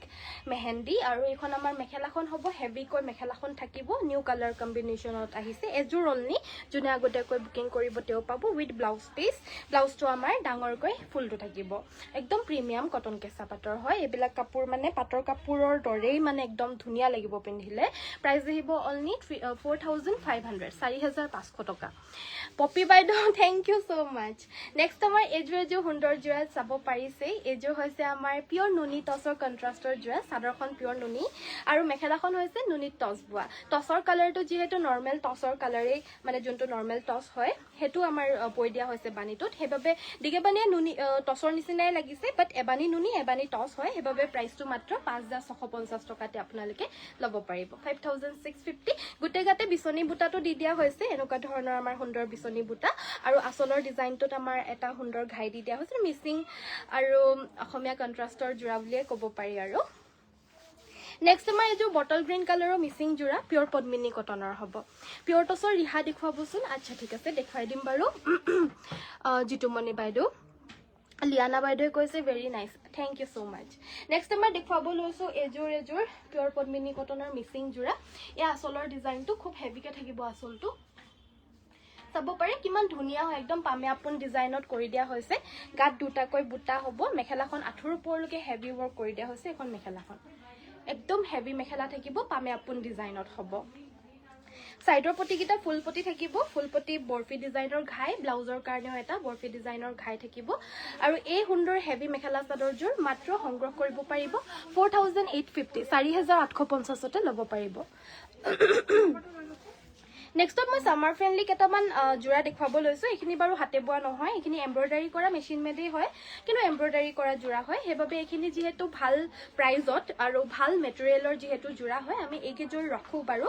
মেহেন্দি, আৰু এইখন আমাৰ মেখেলাখন হ'ব হেভিকৈ মেখেলাখন থাকিব, নিউ কালাৰ কম্বিনেশ্যনত আহিছে। এযোৰ অনলি, যোনে আগতীয়াকৈ বুকিং কৰিব তেওঁ পাব উইথ ব্লাউজ পিচ। ব্লাউজটো আমাৰ ডাঙৰকৈ ফুলটো থাকিব। একদম প্ৰিমিয়াম কটন কেঁচা পাটৰ হয়। এইবিলাক কাপোৰ মানে পাটৰ কাপোৰৰ দৰেই মানে একদম ধুনীয়া লাগিব পিন্ধিলে। প্ৰাইচ আহিব অনলি 4500, 4500 টকা। পপি বাইদেউ thank you so' much. Next আমাৰ এযোৰ সুন্দৰ যোৰা চাব পাৰিছেই। এইযোৰ হৈছে আমাৰ পিয়ৰ নুনি টচৰ কণ্ট্ৰাষ্টৰ যোৰা। চাদৰখন পিয়ৰ নুনি আৰু মেখেলাখন হৈছে নুনিত টচ বোৱা। টচৰ কালাৰটো যিহেতু নৰ্মেল টচৰ কালাৰেই, মানে যোনটো নৰ্মেল টচ হয় সেইটো আমাৰ বৈ দিয়া হৈছে বানীটোত। সেইবাবে দিগেবানীয়ে নুনি টচৰ নিচিনাই লাগিছে, বাট এবানী নুনি এবানী টচ হয়। সেইবাবে প্ৰাইচটো মাত্ৰ 5650 টকাতে আপোনালোকে ল'ব পাৰিব। 5650। গোটেই গাতে বিচনী বুটাটো দি দিয়া হৈছে, এনেকুৱা ধৰণৰ আমাৰ সুন্দৰ বিচনী বুটা, আৰু আঁচলৰ ডিজাইনটোত আমাৰ এটা সুন্দৰ ঘাই দি দিয়া হৈছে। মিচিং আৰু অসমীয়া কণ্ট্ৰাষ্টৰ যোৰা বুলিয়ে ক'ব পাৰি। আৰু নেক্সট আমাৰ এইযোৰ বটল গ্ৰীণ কালাৰৰ মিচিং যোৰা, পিয়ৰ পদ্মিনী কটনৰ হ'ব। পিয়ৰ টচৰ ৰিহা দেখুৱাবচোন। আচ্ছা ঠিক আছে, দেখুৱাই দিম বাৰু। জিতুমণি বাইদেউ, লিয়ানা বাইদেৱে কৈছে very nice, thank you so' much. Next আমাৰ দেখুৱাব লৈছোঁ এযোৰ পিয়ৰ পদ্মিনী কটনৰ মিচিং যোৰা। এই আঁচলৰ ডিজাইনটো খুব হেভিকৈ থাকিব। আঁচলটো চাব পাৰে কিমান ধুনীয়া হয়, একদম পামে আপোন ডিজাইনত কৰি দিয়া হৈছে। গাত দুটাকৈ বুটা হ'ব। মেখেলাখন আঁঠুৰ ওপৰলৈকে হেভি ৱৰ্ক কৰি দিয়া হৈছে। এখন মেখেলাখন একদম হেভি মেখেলা থাকিব, পামে আপোন ডিজাইনত হ'ব। সাইডৰ পটিকেইটা ফুল পটি থাকিব। ফুল পটি বৰফি ডিজাইনৰ ঘাই, ব্লাউজৰ কাৰণেও এটা বৰফি ডিজাইনৰ ঘাই থাকিব। আৰু এই সুন্দৰ হেভি মেখেলা চাদৰযোৰ মাত্ৰ সংগ্ৰহ কৰিব পাৰিব 4850, 4850তে ল'ব পাৰিব। নেক্সটত মই সামাৰ ফ্ৰেণ্ডলি কেইটামান যোৰা দেখুৱাব লৈছোঁ। এইখিনি বাৰু হাতে বোৱা নহয়, এইখিনি এম্ব্ৰইডাৰী কৰা মেচিন মেডেই হয়, কিন্তু এম্ব্ৰইডাৰী কৰা যোৰা হয়। সেইবাবে এইখিনি যিহেতু ভাল প্ৰাইজত আৰু ভাল মেটেৰিয়েলৰ যিহেতু যোৰা হয়, আমি এইকেইযোৰ ৰাখোঁ বাৰু।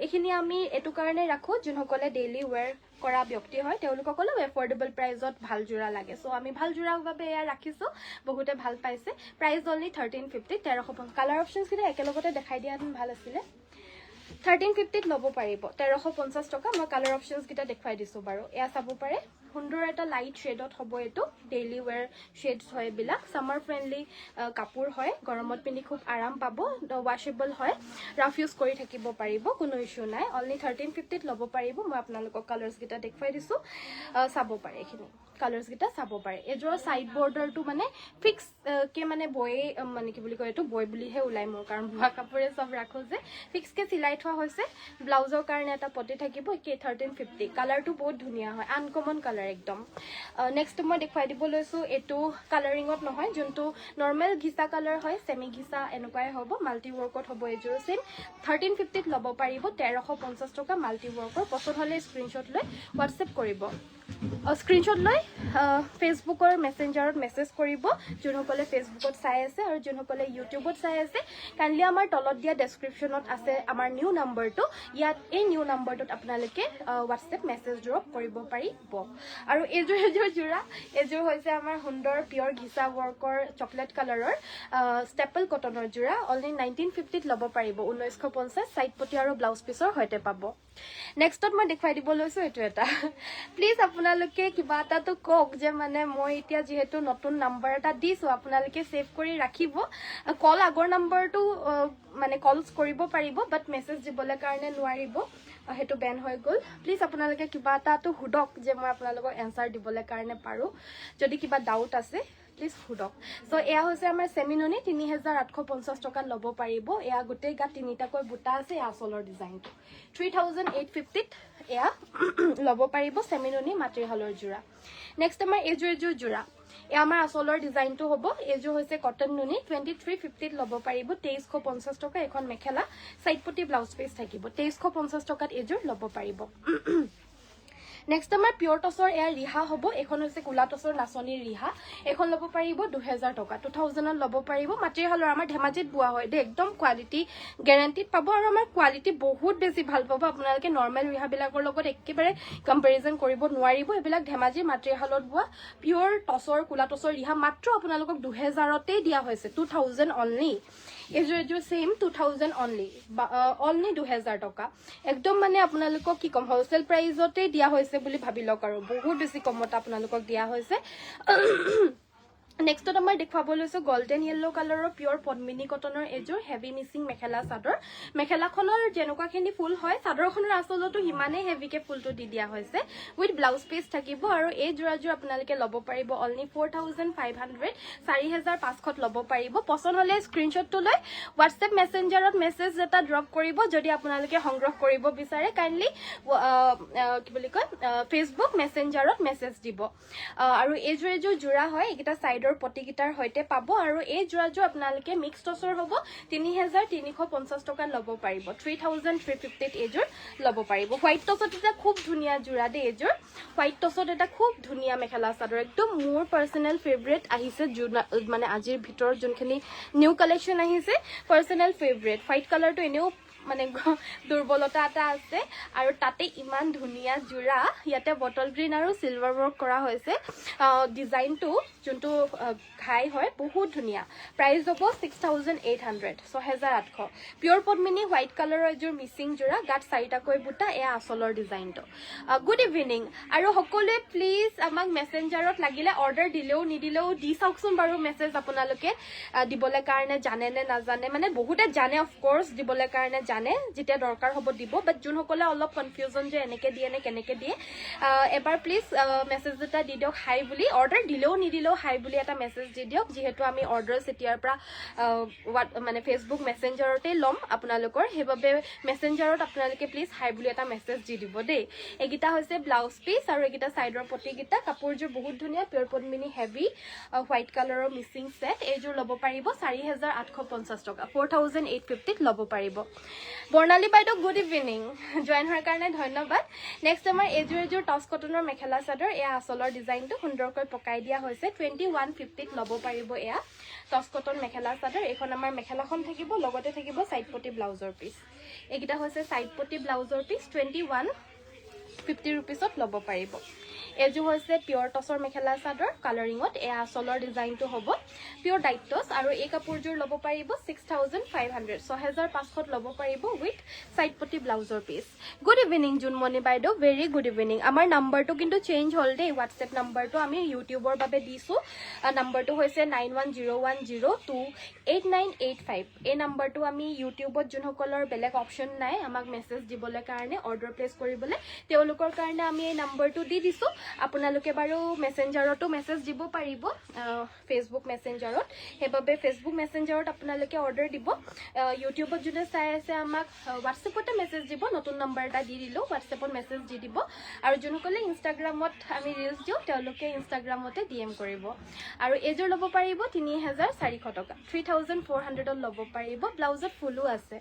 এইখিনি আমি এইটো কাৰণে ৰাখোঁ, যোনসকলে ডেইলি ৱেৰ কৰা ব্যক্তি হয় তেওঁলোকসকলেও এফৰ্ডেবল প্ৰাইজত ভাল যোৰা লাগে। চ' আমি ভাল যোৰাৰ বাবে এয়া ৰাখিছোঁ, বহুতে ভাল পাইছে। Price only 1350, 1350। কালাৰ অপশ্যনছকেইটা একেলগতে দেখাই দিয়া ভাল আছিলে। 1350ত ল'ব পাৰিব, 1350 টকা। মই কালাৰ অপশ্যনছকেইটা দেখুৱাই দিছোঁ বাৰু। এয়া চাব পাৰে, সুন্দৰ এটা লাইট শ্বেডত হ'ব। এইটো ডেইলি ৱেৰ শ্বেডছ হয়। এইবিলাক ছামাৰ ফ্ৰেণ্ডলি কাপোৰ হয়, গৰমত পিন্ধি খুব আৰাম পাব। ৱাশ্বেবল হয়, ৰাফ ইউজ কৰি থাকিব পাৰিব, কোনো ইছ্যু নাই। অনলি 1350ত ল'ব পাৰিব। মই আপোনালোকক কালাৰ্ছকেইটা দেখুৱাই দিছোঁ, চাব পাৰে। এইখিনি কালাৰ্ছকেইটা চাব পাৰে। এইযোৰৰ ছাইড বৰ্ডাৰটো মানে ফিক্সকৈ মানে বয়ে, মানে কি বুলি কয়, এইটো বয় বুলিহে ওলাই মোৰ, কাৰণ বোৱা কাপোৰে চব ৰাখোঁ যে। ফিক্সকৈ চিলাই থোৱা হৈছে। ব্লাউজৰ কাৰণে এটা পটি থাকিব। 1350। কালাৰটো বহুত ধুনীয়া হয়, আনকমন কালাৰ একদম। নেক্সট মই দেখুৱাই দিব লৈছোঁ, এইটো কালাৰিঙত নহয়, যোনটো নৰ্মেল ঘিচা কালাৰ হয়, ছেমি ঘিচা এনেকুৱাই হ'ব। মাল্টি ৱৰ্কত হ'ব এইযোৰ। চেম 1350ত ল'ব পাৰিব, 1350 টকা মাল্টি ৱৰ্কৰ। পচন্দ হ'লে স্ক্ৰীনশ্বট লৈ হোৱাটছএপ কৰিব। স্ক্ৰীনশ্বট লৈ ফেচবুকৰ মেছেঞ্জাৰত মেছেজ কৰিব, যোনসকলে ফেচবুকত চাই আছে আৰু যোনসকলে ইউটিউবত চাই আছে। কাইণ্ডলি আমাৰ তলত দিয়া ডেছক্ৰিপশ্যনত আছে আমাৰ নিউ নাম্বাৰটো। ইয়াত এই নিউ নাম্বাৰটোত আপোনালোকে হোৱাটছএপ মেছেজ ড্ৰপ কৰিব পাৰিব। আৰু এইযোৰ যোৰা, এইযোৰ হৈছে আমাৰ সুন্দৰ পিয়ৰ ঘিচা ৱৰ্কৰ চকলেট কালাৰৰ ষ্টেপল কটনৰ যোৰা। অনলি 1950ত ল'ব পাৰিব, 1950। ছাইড পটি আৰু ব্লাউজ পিচৰ সৈতে পাব। নেক্সটত মই দেখুৱাই দিব লৈছোঁ এইটো এটা। প্লিজ আপোনালোকে কিবা এটাতো কওক, যে মানে মই এতিয়া যিহেতু নতুন নাম্বাৰ এটা দিছোঁ, আপোনালোকে ছেভ কৰি ৰাখিব। কল আগৰ নাম্বাৰটো মানে কলছ কৰিব পাৰিব, বাট মেছেজ দিবলৈ কাৰণে নোৱাৰিব, সেইটো বেন হৈ গ'ল। প্লিজ আপোনালোকে কিবা এটাতো সোধক, যে মই আপোনালোকক এনচাৰ দিবলৈ কাৰণে পাৰোঁ। যদি কিবা ডাউট আছে প্লিজ সোধক। চ' এয়া হৈছে আমাৰ চেমিননি, 3850 টকাত ল'ব পাৰিব। এয়া গোটেই গাত তিনিটাকৈ বুটা আছে। এয়া আচলৰ ডিজাইনটো 3850ত এয়া ল'ব পাৰিব, চেমিননি মাটিশালৰ যোৰা। নেক্সট আমাৰ এইযোৰ যোৰা, এয়া আমাৰ আচলৰ ডিজাইনটো হ'ব। এইযোৰ হৈছে কটন নুনি, 2350ত ল'ব পাৰিব, 2350 টকা। এখন মেখেলা, ছাইড পটি ব্লাউজ পিচ থাকিব। 2350 টকাত এইযোৰ ল'ব পাৰিব। নেক্সট আমাৰ পিয়ৰ টচৰ এয়া ৰিহা হ'ব। এইখন হৈছে কোলা টচৰ নাচনীৰ ৰিহা। এইখন ল'ব পাৰিব 2000 টকা, 2000ত ল'ব পাৰিব। মাটিশালৰ আমাৰ ধেমাজিত বোৱা হয় দেই, একদম কোৱালিটি গেৰাণ্টিত পাব। আৰু আমাৰ কোৱালিটি বহুত বেছি ভাল পাব। আপোনালোকে নৰ্মেল ৰিহাবিলাকৰ লগত একেবাৰে কম্পেৰিজন কৰিব নোৱাৰিব। এইবিলাক ধেমাজিৰ মাটিশালত বোৱা পিয়ৰ টচৰ কোলা টচৰ ৰিহা, মাত্ৰ আপোনালোকক 2000তেই দিয়া হৈছে, 2000 অনলি। এইযোৰ সেম 2000 অনলি 2000 টকা একদম মানে আপোনালোকক কি কম হোলসেল প্ৰাইজতে দিয়া হৈছে বুলি ভাবি লওক আৰু বহুত বেছি কমত আপোনালোকক দিয়া হৈছে নেক্সটত আমাৰ দেখাব লৈছো গোল্ডেন ইয়েলো কালাৰৰ পিওৰ পদ্মিনী কটনৰ এযোৰ হেভি মিচিং মেখেলা চাদৰ মেখেলাখনৰ যেনেকুৱাখিনি ফুল হয় চাদৰখনৰ আচলতো হিমানে হেভিকে ফুলটো দি দিয়া হৈছে উইথ ব্লাউজ পিস থাকিব আৰু এই যোৰাযোৰ আপোনালোকে ল'ব পাৰিব অনলি 4500 4500 ল'ব পাৰিব পছন্দ হলে স্ক্ৰিনশ্বটটো লৈ WhatsApp মেসেঞ্জাৰত মেসেজ এটা ড্ৰপ কৰিব যদি আপোনালোকে সংগ্ৰহ কৰিব বিচাৰে কাইন্ডলি কি বুলি কয় Facebook মেসেঞ্জাৰত মেসেজ দিব আৰু এই যোৰা হয় এটা সাইড পটিকিটাৰ হৈতে পাব আৰু এই যোৰাযোৰ আপোনালোকে মিক্স টছৰ হ'ব 3350 টকা ল'ব পাৰিব 3350 এযোৰ ল'ব পাৰিব হোৱাইট টছত এটা খুব ধুনীয়া যোৰা দে এযোৰ হোৱাইট টছত এটা খুব ধুনীয়া মেখেলা চাদৰ একদম মোৰ পাৰ্সোনাল ফেভাৰিট আহিছে মানে আজিৰ ভিতৰত যোনখিনি নিউ কালেকশন আহিছে পাৰ্সোনাল ফেভাৰিট হোৱাইট কালাৰটো এনেও মানে দুৰ্বলতা এটা আছে আৰু তাতে ইমান ধুনীয়া যোৰা ইয়াতে বটল গ্ৰীন আৰু সিলভাৰ ওয়াৰ্ক কৰা হৈছে ডিজাইনটো যোনটো ঘাই হয় বহুত ধুনীয়া প্ৰাইস হ'ব 6800 6800 পিওৰ পদ্মিনী হোয়াইট কালাৰৰ এযোৰ মিচিং যোৰা গাত চাৰিটাকৈ বুটা এয়া আসলৰ ডিজাইনটো গুড ইভিনিং আৰু সকলোৱে প্লিজ আমাক মেসেঞ্জাৰত লাগিলে অৰ্ডাৰ দিলেও নিদিলেও দি চাওকচোন বাৰু মেসেজ আপোনালোকে দিবলে কাৰণে জানে নে নাজানে মানে বহুতে জানে অফ কোৰ্স দিবলে কাৰণে জানে যেতিয়া দৰকাৰ হ'ব দিব বাট যোন সকলে অলপ কনফিউজন যে এনেকে দিয়ে নে কেনেকে দিয়ে এবাৰ প্লিজ মেসেজ এটা দি দিয়ক হাই বুলি অৰ্ডাৰ দিলেও নিদিলেও হাই বুলি এটা মেসেজ দি দিয়ক যেহেতু আমি অৰ্ডাৰ সেটিয়াৰ পৰা মানে ফেসবুক মেসেঞ্জাৰতে লম আপোনালোকৰ হেবাবে মেসেঞ্জাৰত আপোনালোকে প্লিজ হাই বুলি এটা মেসেজ দি দিব দেই এগিটা হৈছে ব্লাউজ পিস আৰু এগিটা সাইডৰ পটিগিটা কাপোৰযোৰ বহুত ধুনীয়া পিওৰ পদ্মিনী হেভি হোয়াইট কালাৰৰ মিচিং সেট এইযোৰ ল'ব পাৰিব 4850 টকা 4850 ল'ব পাৰিব বৰ্ণালী বাইদেউ গুড ইভিনিং জয়েন হোৱাৰ কাৰণে ধন্যবাদ নেক্সট আমাৰ এযোৰ টছ কটনৰ মেখেলা চাদৰ এয়া আসলৰ ডিজাইনটো সুন্দৰকৈ পকাই দিয়া হৈছে 2150 ল'ব পাৰিব এয়া টছ কটন মেখেলা চাদৰ এখন আমাৰ মেখেলাখন থাকিব লগতে থাকিব সাইড পটি ব্লাউজৰ পিস এগিটা হৈছে সাইড পটি ব্লাউজৰ পিস 2150 रुपीसত ল'ব পাৰিব এযোৰ হৈছে পিওৰ টছৰ মেখেলা চাদৰ কালাৰিংত এয়া আসলৰ ডিজাইনটো হ'ব পিওৰ ডাইট টছ আৰু এই কাপোৰযোৰ ল'ব পাৰিব 6500 6500 ল'ব পাৰিব উইথ সাইড পটি ব্লাউজৰ পিস গুড ইভিনিং জুনমণি বাইদেউ ভেৰি গুড ইভিনিং আমাৰ নাম্বাৰটো কিন্তু চেঞ্জ হ'ল দেই WhatsApp নাম্বাৰটো আমি ইউটিউবৰ বাবে দিছো নাম্বাৰটো হৈছে 9101028985 এই নাম্বাৰটো আমি ইউটিউবত যোনসকলৰ বেলেগ অপচন নাই আমাক মেসেজ দিবলে কাৰণে অৰ্ডাৰ প্লেস কৰিবলৈ তেওঁলোকৰ কাৰণে আমি এই নাম্বাৰটো দি দিছো আপোনালোকে বাৰু মেসেঞ্জাৰতো মেসেজ দিব পাৰিব ফেসবুক মেসেঞ্জাৰত হেবাবে ফেসবুক মেসেঞ্জাৰত আপোনালোকে অৰ্ডাৰ দিব ইউটিউবত যোনে চাই আছে আমাক WhatsAppতে মেসেজ দিব নতুন নাম্বাৰ এটা দি দিলো WhatsAppত মেসেজ দি দিব আৰু যোনসকলে ইনষ্টাগ্ৰামত আমি ৰিলস দিও তেওঁলোকে ইনষ্টাগ্ৰামতে ডিএম কৰিব আৰু এযোৰ ল'ব পাৰিব 3400 টকা 3400 ল'ব পাৰিব ব্লাউজত ফুলো আছে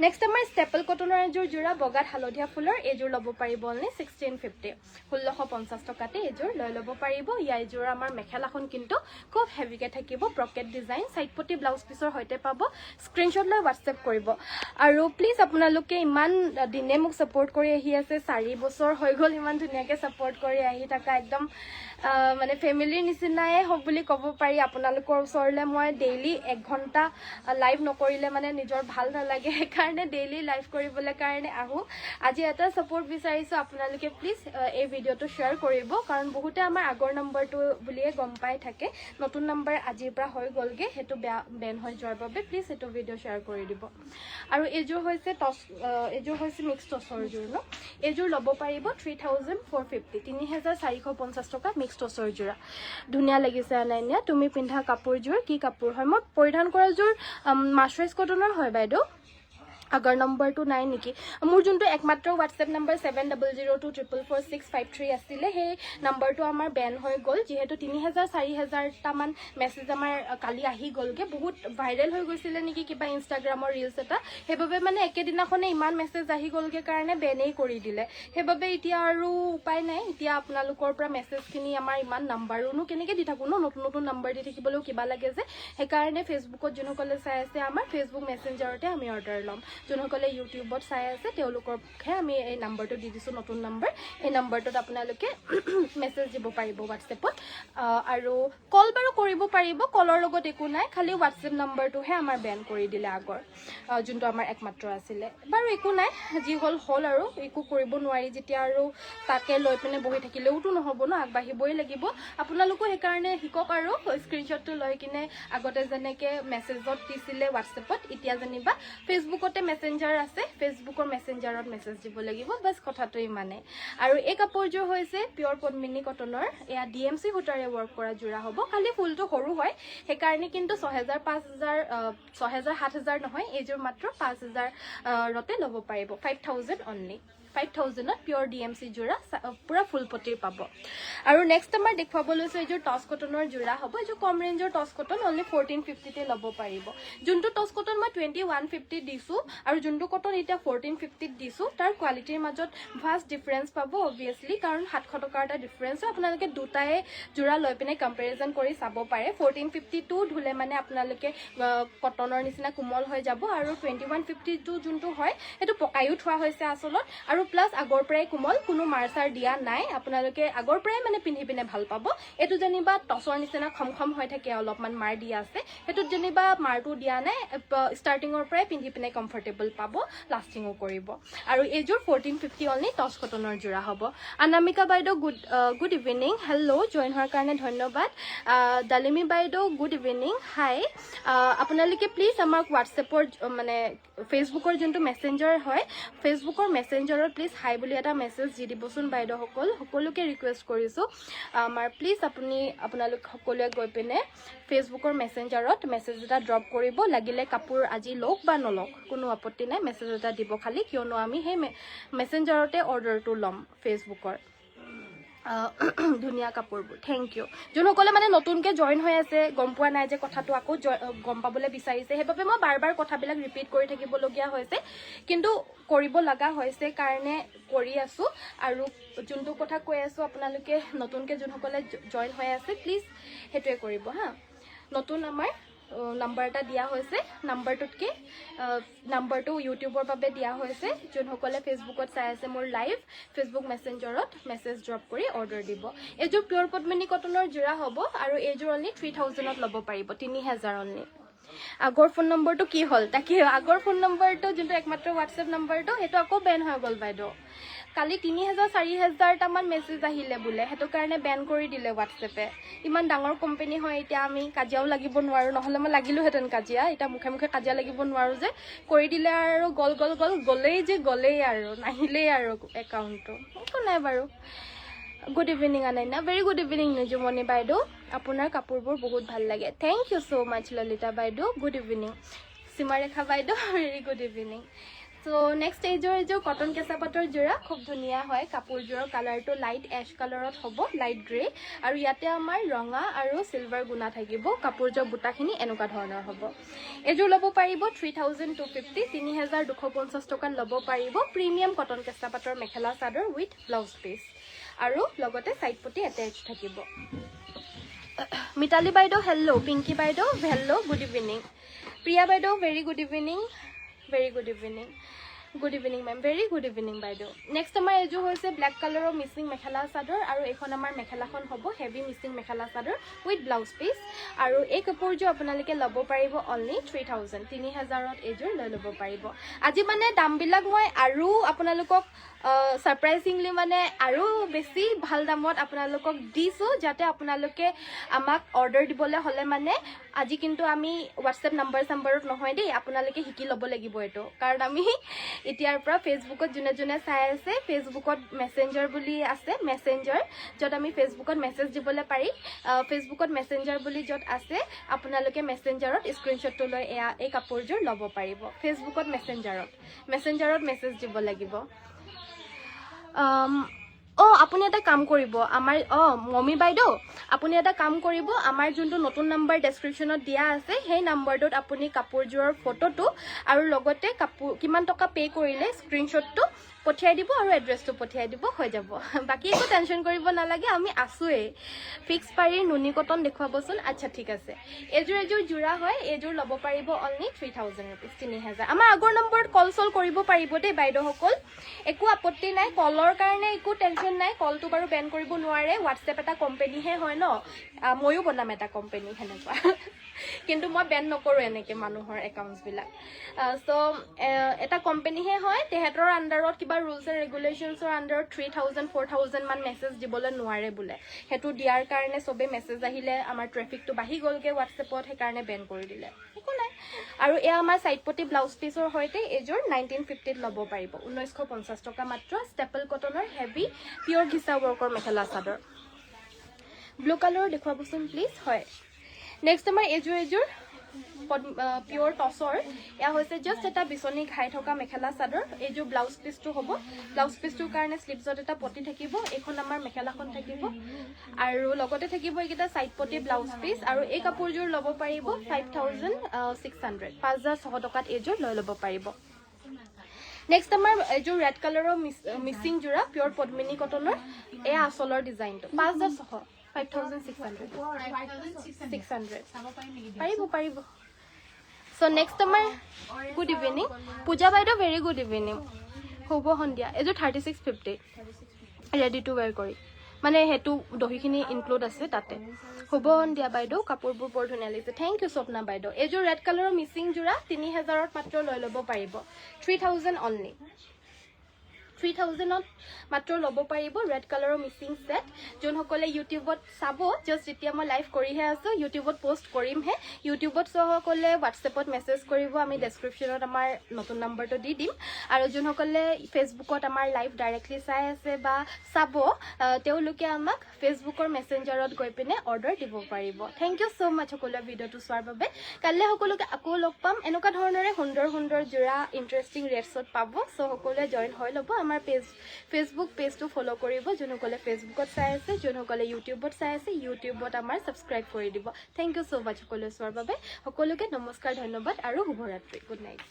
নেক্সট আমাৰ ষ্টেপল কটনৰ এযোৰ যোৰা বগাত হালধীয়া ফুলৰ এযোৰ ল'ব পাৰিব অনলি 1650 1650 টকাতে এযোৰ লৈ ল'ব পাৰিব ইয়া এযোৰ আমাৰ মেখেলাখন কিন্তু খুব হেভিকে থাকিব ব্ৰকেট ডিজাইন সাইড পটি ব্লাউজ পিসৰ হৈতে পাব স্ক্ৰিনশ্বট লৈ WhatsApp কৰিব আৰু প্লিজ আপোনালোকে ইমান দিনে মোক সাপোৰ্ট কৰি আহি আছে 4 বছৰ হৈ গল ইমান ধুনীয়াকে সাপোৰ্ট কৰি আহি থাকা একদম মানে ফ্যামিলিৰ নিচিনাই হ'ব বুলি ক'ব পাৰি আপোনালোকৰ ওচৰলে মই ডেইলি 1 ঘন্টা লাইভ নকৰিলে মানে নিজৰ ভাল নালাগে কাৰণে ডেইলি লাইভ কৰিবলৈ কাৰণে আহো আজি এটা সাপোৰ্ট বিচাৰিছো আপোনালোকে প্লিজ এই ভিডিওটো শেয়াৰ কৰিব কাৰণ বহুতে আমাৰ আগৰ নম্বৰটো বুলিয়ে গম পাই থাকে নতুন নম্বৰ আজিৰ পৰা হৈ গলগে হেতু বেন হৈ যোৱাৰ বাবে প্লিজ এটো ভিডিও শেয়াৰ কৰি দিব আৰু এযোৰ হৈছে টছ এযোৰ হৈছে মিক্স টছৰ যোৰ ন এযোৰ ল'ব পাৰিব 3450 3450 টকা মিক্স টছৰ যোৰা ধুনীয়া লাগিছে আনাইনিয়া তুমি পিন্ধা কাপোৰযোৰ কি কাপোৰ হয় মই পৰিধান কৰা যোৰ মাৰ্চাৰাইজ কটনৰ হয় বাইদেউ আগৰ নম্বৰটো নাই নেকি মোৰ যোনটো একমাত্ৰ WhatsApp নম্বৰ 7002444653 আছিল হে নম্বৰটো আমাৰ বেন হৈ গল যেহেতু 3000 4000 টামান মেসেজ আমাৰ কালি আহি গলগে বহুত ভাইৰাল হৈ গৈছিল নেকি কিবা ইনষ্টাগ্ৰামৰ ৰিলস এটা হেবাবে মানে একেদিনাখনে ইমান মেসেজ আহি গলগে কাৰণে বেনেই কৰি দিলে হেবাবে এতিয়া আৰু উপায় নাই এতিয়া আপোনালোকৰ পৰা মেসেজখিনি আমাৰ ইমান নম্বৰনো কেনেকে দি থাকো নতুন নতুন নম্বৰ দি থাকিবলৈও কিবা লাগে যে হে কাৰণে ফেসবুকত যোনসকলে চাই আছে আমাৰ ফেসবুক মেসেঞ্জাৰতে আমি অৰ্ডাৰ লম যোনসকলে ইউটিউবত চাই আছে তেওঁলোককহে আমি এই নাম্বাৰটো দি দিছোঁ, নতুন নাম্বাৰ। এই নাম্বাৰটোত আপোনালোকে মেছেজ দিব পাৰিব হোৱাটছএপত। আৰু কল বাৰু কৰিব পাৰিব, কলৰ লগত একো নাই, খালি হোৱাটছএপ নাম্বাৰটোহে আমাৰ বেন কৰি দিলে আগৰ, যোনটো আমাৰ একমাত্ৰ আছিলে। বাৰু একো নাই, যি হ'ল হ'ল আৰু, একো কৰিব নোৱাৰি যেতিয়া আৰু তাকে লৈ পিনে বহি থাকিলেওতো নহ'ব ন, আগবাঢ়িবই লাগিব। আপোনালোকো সেইকাৰণে শিকক আৰু স্ক্ৰীনশ্বটটো লৈ কিনে আগতে যেনেকৈ মেছেজত দিছিলে হোৱাটছএপত, এতিয়া যেনিবা ফেচবুকতে মেছেঞ্জাৰ আছে, ফেচবুকৰ মেছেঞ্জাৰত মেছেজ দিব লাগিব, বাছ কথাটো ইমানেই। আৰু এই কাপোৰযোৰ হৈছে পিয়ৰ পদ্মিনী কটনৰ, এয়া DMC সূতাৰে ৱৰ্ক কৰা যোৰা হ'ব, খালি ফুলটো সৰু হয় সেইকাৰণে কিন্তু 6,000 5,000 6,000 7,000 নহয়, এইযোৰ মাত্ৰ 5,000ৰতে ল'ব পাৰিব, 5,000 অনলি। 5,000ত পিয়ৰ DMC যোৰা পুৰা ফুলপটিৰ পাব। আৰু নেক্সট আমাৰ দেখুৱাব লৈছোঁ এইযোৰ টচ কটনৰ যোৰা হ'ব, এইযোৰ কম ৰেঞ্জৰ টচ কটন, অনলি 1450তে ল'ব পাৰিব। যোনটো টচ কটন মই 2150 দিছোঁ আৰু যোনটো কটন এতিয়া 1450ত দিছোঁ, তাৰ কোৱালিটিৰ মাজত ভাষ্ট ডিফাৰেঞ্চ পাব অবভিয়াছলি, কাৰণ 700 টকাৰ এটা ডিফাৰেঞ্চ হয়। আপোনালোকে দুটাই যোৰা লৈ পিনে কম্পেৰিজন কৰি চাব পাৰে। 1450টো ধুলে মানে আপোনালোকে কটনৰ নিচিনা কোমল হৈ যাব, আৰু 2150টো যোনটো হয় সেইটো পকায়ো থোৱা হৈছে আচলত, আৰু প্লাছ আগৰ পৰাই কোমল, কোনো মাৰ-চাৰ দিয়া নাই, আপোনালোকে আগৰ পৰাই মানে পিন্ধি পিনে ভাল পাব। এইটো যেনিবা টচৰ নিচিনা খম হৈ থাকে, অলপমান মাৰ দিয়া আছে, সেইটোত যেনিবা মাৰটো দিয়া নাই, ষ্টাৰ্টিঙৰ পৰাই পিন্ধি পিনে কমফৰ্টেবল পাব, লাষ্টিঙো কৰিব। আৰু এইযোৰ 1450 অনলি টচ কটনৰ যোৰা হ'ব। অনামিকা বাইদেউ গুড ইভিনিং, হেল্ল', জইন হোৱাৰ কাৰণে ধন্যবাদ। ডালিমী বাইদেউ গুড ইভিনিং, হাই। আপোনালোকে প্লিজ আমাক হোৱাটছএপৰ মানে ফেচবুকৰ যোনটো মেছেঞ্জাৰ হয়, ফেচবুকৰ মেছেঞ্জাৰত প্লিজ হাই বুলি এটা মেছেজ দি দিবচোন বাইদেউসকল, সকলোকে ৰিকুৱেষ্ট কৰিছোঁ। আমাৰ প্লিজ আপোনালোক সকলোৱে গৈ পিনে ফেচবুকৰ মেছেঞ্জাৰত মেছেজ এটা ড্ৰপ কৰিব, লাগিলে কাপোৰ আজি লওক বা নলওক কোনো আপত্তি নাই, মেছেজ এটা দিব খালি, কিয়নো আমি সেই মেছেঞ্জাৰতে অৰ্ডাৰটো ল'ম ফেচবুকৰ। ধুনীয়া কাপোৰবোৰ, থেংক ইউ। যোনসকলে মানে নতুনকৈ জইন হৈ আছে, গম পোৱা নাই যে কথাটো আকৌ গম পাবলৈ বিচাৰিছে, সেইবাবে মই বাৰ বাৰ কথাবিলাক ৰিপিট কৰি থাকিবলগীয়া হৈছে, কিন্তু কৰিব লগা হৈছে কাৰণে কৰি আছোঁ। আৰু যোনটো কথা কৈ আছোঁ, আপোনালোকে নতুনকৈ যোনসকলে জইন হৈ আছে প্লিজ সেইটোৱে কৰিব হা। নতুন আমাৰ নাম্বাৰ এটা দিয়া হৈছে, নাম্বাৰটো ইউটিউবৰ বাবে দিয়া হৈছে। যোনসকলে ফেচবুকত চাই আছে মোৰ লাইভ, ফেচবুক মেছেঞ্জাৰত মেছেজ ড্ৰপ কৰি অৰ্ডাৰ দিব। এইযোৰ পিয়ৰ পদ্মিনী কটনৰ যোৰা হ'ব, আৰু এইযোৰ অনলি 3000ত ল'ব পাৰিব, 3000 অনলি। আগৰ ফোন নম্বৰটো কি হ'ল, তাকে আগৰ ফোন নম্বৰটো যোনটো একমাত্ৰ হোৱাটছএপ নম্বৰটো সেইটো আকৌ বেন হৈ গ'ল বাইদেউ। কালি 3000 4000টামান মেছেজ আহিলে বোলে, সেইটো কাৰণে বেন কৰি দিলে হোৱাটছএপে। ইমান ডাঙৰ কোম্পানী হয়, এতিয়া আমি কাজিয়াও লাগিব নোৱাৰোঁ, নহ'লে মই লাগিলোহেঁতেন কাজিয়া, এতিয়া মুখে মুখে কাজিয়া লাগিব নোৱাৰোঁ যে, কৰি দিলে আৰু গ'লেই আৰু নাহিলেই আৰু একাউণ্টটো, একো নাই বাৰু। Good evening Ananya, very good evening Nijumoni বাইদেউ, আপোনাৰ কাপোৰবোৰ বহুত ভাল লাগে, thank you so' much Lalita বাইদেউ, গুড ইভিনিং। সীমাৰেখা বাইদেউ, very good evening. So' next এইযোৰ কটন কেঁচা পাটৰ যোৰা, খুব ধুনীয়া হয়। কাপোৰযোৰৰ কালাৰটো লাইট এছ কালাৰত হ'ব, লাইট গ্ৰে, আৰু ইয়াতে আমাৰ ৰঙা আৰু চিলভাৰ গুণা থাকিব। কাপোৰযোৰ বুটাখিনি এনেকুৱা ধৰণৰ হ'ব। এইযোৰ ল'ব পাৰিব 3250, 3250 টকাত ল'ব পাৰিব। প্ৰিমিয়াম কটন কেঁচা পাটৰ mekhela chador with blouse piece, আৰু লগতে ছাইড পটি এটেচ থাকিব। মিতালী বাইদেউ হেল্ল', পিংকি বাইদেউ হেল্ল', গুড ইভিনিং। প্ৰিয়া বাইদেউ very good evening, very good evening. Good evening ma'am, very good evening বাইদেউ। নেক্সট আমাৰ এইযোৰ হৈছে ব্লেক কালাৰৰ মিচিং মেখেলা চাদৰ, আৰু এইখন আমাৰ মেখেলাখন হ'ব heavy Mising mekhela chador with blouse piece. আৰু এই কাপোৰযোৰ আপোনালোকে ল'ব পাৰিব অনলি 3000, 3000ত এইযোৰ লৈ ল'ব পাৰিব। আজি মানে দামবিলাক মই আৰু আপোনালোকক ছাৰপ্ৰাইজিংলি মানে আৰু বেছি ভাল দামত আপোনালোকক দিছোঁ, যাতে আপোনালোকে আমাক অৰ্ডাৰ দিবলৈ হ'লে মানে আজি কিন্তু আমি হোৱাটছএপ নাম্বাৰত নহয় দেই, আপোনালোকে শিকি ল'ব লাগিব এইটো, কাৰণ আমি এতিয়াৰ পৰা ফেচবুকত যোনে চাই আছে, ফেচবুকত মেছেঞ্জাৰ বুলি আছে, মেছেঞ্জাৰ য'ত আমি ফেচবুকত মেছেজ দিবলৈ পাৰি, ফেচবুকত মেছেঞ্জাৰ বুলি য'ত আছে, আপোনালোকে মেছেঞ্জাৰত স্ক্ৰীনশ্বটটো লৈ এই কাপোৰযোৰ ল'ব পাৰিব। ফেচবুকত মেছেঞ্জাৰত মেছেজ দিব লাগিব। আপুনি এটা কাম কৰিব, আমাৰ মমি বাইদেউ আপুনি এটা কাম কৰিব, আমাৰ যোনটো নতুন নাম্বাৰ ডেছক্ৰিপশ্যনত দিয়া আছে, সেই নাম্বাৰটোত আপুনি কাপোৰযোৰৰ ফটোটো আৰু লগতে কাপোৰ কিমান টকা পে' কৰিলে স্ক্ৰীনশ্বটটো পঠিয়াই দিব আৰু এড্ৰেছটো পঠিয়াই দিব হৈ যাব বাকি একো টেনচন কৰিব নালাগে আমি আছোৱে ফিক্স পাৰি নুনি কটন দেখুৱাবচোন আচ্ছা ঠিক আছে এযোৰ জোৰা হয় এযোৰ ল'ব পাৰিব অনলি 3000 रुपीस 3000 আমাৰ আগৰ নম্বৰত কল সল কৰিব পাৰিব দেই বাইদেউসকল একো আপত্তি নাই কলৰ কাৰণে একো টেনচন নাই কলটো বাৰু বেন কৰিব নোৱাৰে WhatsApp এটা কোম্পানীহে হয় ন ময়ো বনাম এটা কোম্পানী হেনেকুৱা কিন্তু মই বেন নকৰো এনেকে মানুহৰ একাউন্টস বিলাক সো এটা কোম্পানীহে হয় তেহেতৰ আন্ডাৰত কিবা ৰুলস এণ্ড ৰেগুলেশনছৰ আন্ডাৰত 3000 4000 মান মেছেজ দিবলৈ নোৱাৰে বুলে হেতু দিয়াৰ কাৰণে সবে মেছেজ আহিলে আমাৰ ট্ৰাফিকটো বাঢ়ি গলকে WhatsAppত হে কাৰণে বেন কৰি দিলে একো নাই আৰু এ আমাৰ সাইডপটি ব্লাউজ পিসৰ হৈতে এযোৰ 1950 ল'ব পাৰিব 1950 টকা মাত্ৰ ষ্টেপল কটনৰ হেভি পিওৰ ঘিচা ৱৰ্কৰ মেখেলা চাদৰ ব্লু কালাৰ দেখুৱাবচোন প্লিজ হয় নেক্সট আমাৰ এযোৰ পিওৰ টসৰ এয়া হৈছে জাস্ট এটা বিছনি ঘাই থকা মেখেলা চাদৰ এযোৰ ব্লাউজ পিসটো হ'ব ব্লাউজ পিসটোৰ কাৰণে স্লিভছত এটা পটি থাকিব এখন আমাৰ মেখেলাখন থাকিব আৰু লগতে থাকিব এইকেইটা সাইড পটি ব্লাউজ পিস আৰু এই কাপোৰযোৰ ল'ব পাৰিব 5600 5600 টকাত এযোৰ লৈ ল'ব পাৰিব নেক্সট আমাৰ এযোৰ ৰেড কালাৰৰ মিচিং জোৰা পিওৰ পদ্মিনী কটনৰ এয়া আসলৰ ডিজাইনটো 5600 5600 পাৰিব So next আমাৰ good evening পূজা বাইদেউ very good evening শুভ সন্ধিয়া এযোৰ 3650 ready to wear কৰি মানে হেতু দহিখিনি ইনক্লুড আছে তাতে শুভ সন্ধিয়া বাইদেউ কাপোৰবোৰ বৰ ধুনীয়া লাগিছে থ্যাংক ইউ স্বপ্না বাইদেউ এযোৰ ৰেড কালাৰৰ মিচিং জোৰা 3000ত মাত্ৰ লৈ ল'ব পাৰিব 3000 only 3000 ত মাত্ৰ ল'ব পাৰিব ৰেড কালাৰৰ মিচিং সেট যোন সকলে ইউটিউবত চাব জাস্ট এতিয়া মই লাইভ কৰিহে আছো ইউটিউবত পোষ্ট কৰিম হে ইউটিউবত সকলে WhatsAppত মেছেজ কৰিব আমি ডেসক্ৰিপচনত আমাৰ নতুন নম্বৰটো দি দিম আৰু যোন সকলে ফেসবুকত আমাৰ লাইভ ডাইৰেক্টলি চাই আছে বা চাব তেওঁলোকে আমাক ফেসবুকৰ মেসেঞ্জাৰত গৈ পিনে অৰ্ডাৰ দিব পাৰিব থ্যাংক ইউ সো মাচ সকলো ভিডিওটো চোৱাৰ বাবে কাইলে সকলোকে আকৌ লগ পাম এনেকুৱা ধৰণৰে সুন্দৰ জোৰা ইন্টাৰেষ্টিং ৰেটছত পাব সো সকলোৱে জয়েন হৈ ল'ব আমাৰ ফেসবুক পেজটো ফলো কৰিব যোনসকলে ফেসবুকত চাই আছে যোনসকলে ইউটিউবত চাই আছে ইউটিউবত আমাৰ সাবস্ক্ৰাইব কৰি দিব থ্যাংক ইউ সো মাচ সকলোৱে চোৱাৰ বাবে সকলোকে নমস্কাৰ ধন্যবাদ আৰু শুভৰাত্ৰি গুড নাইট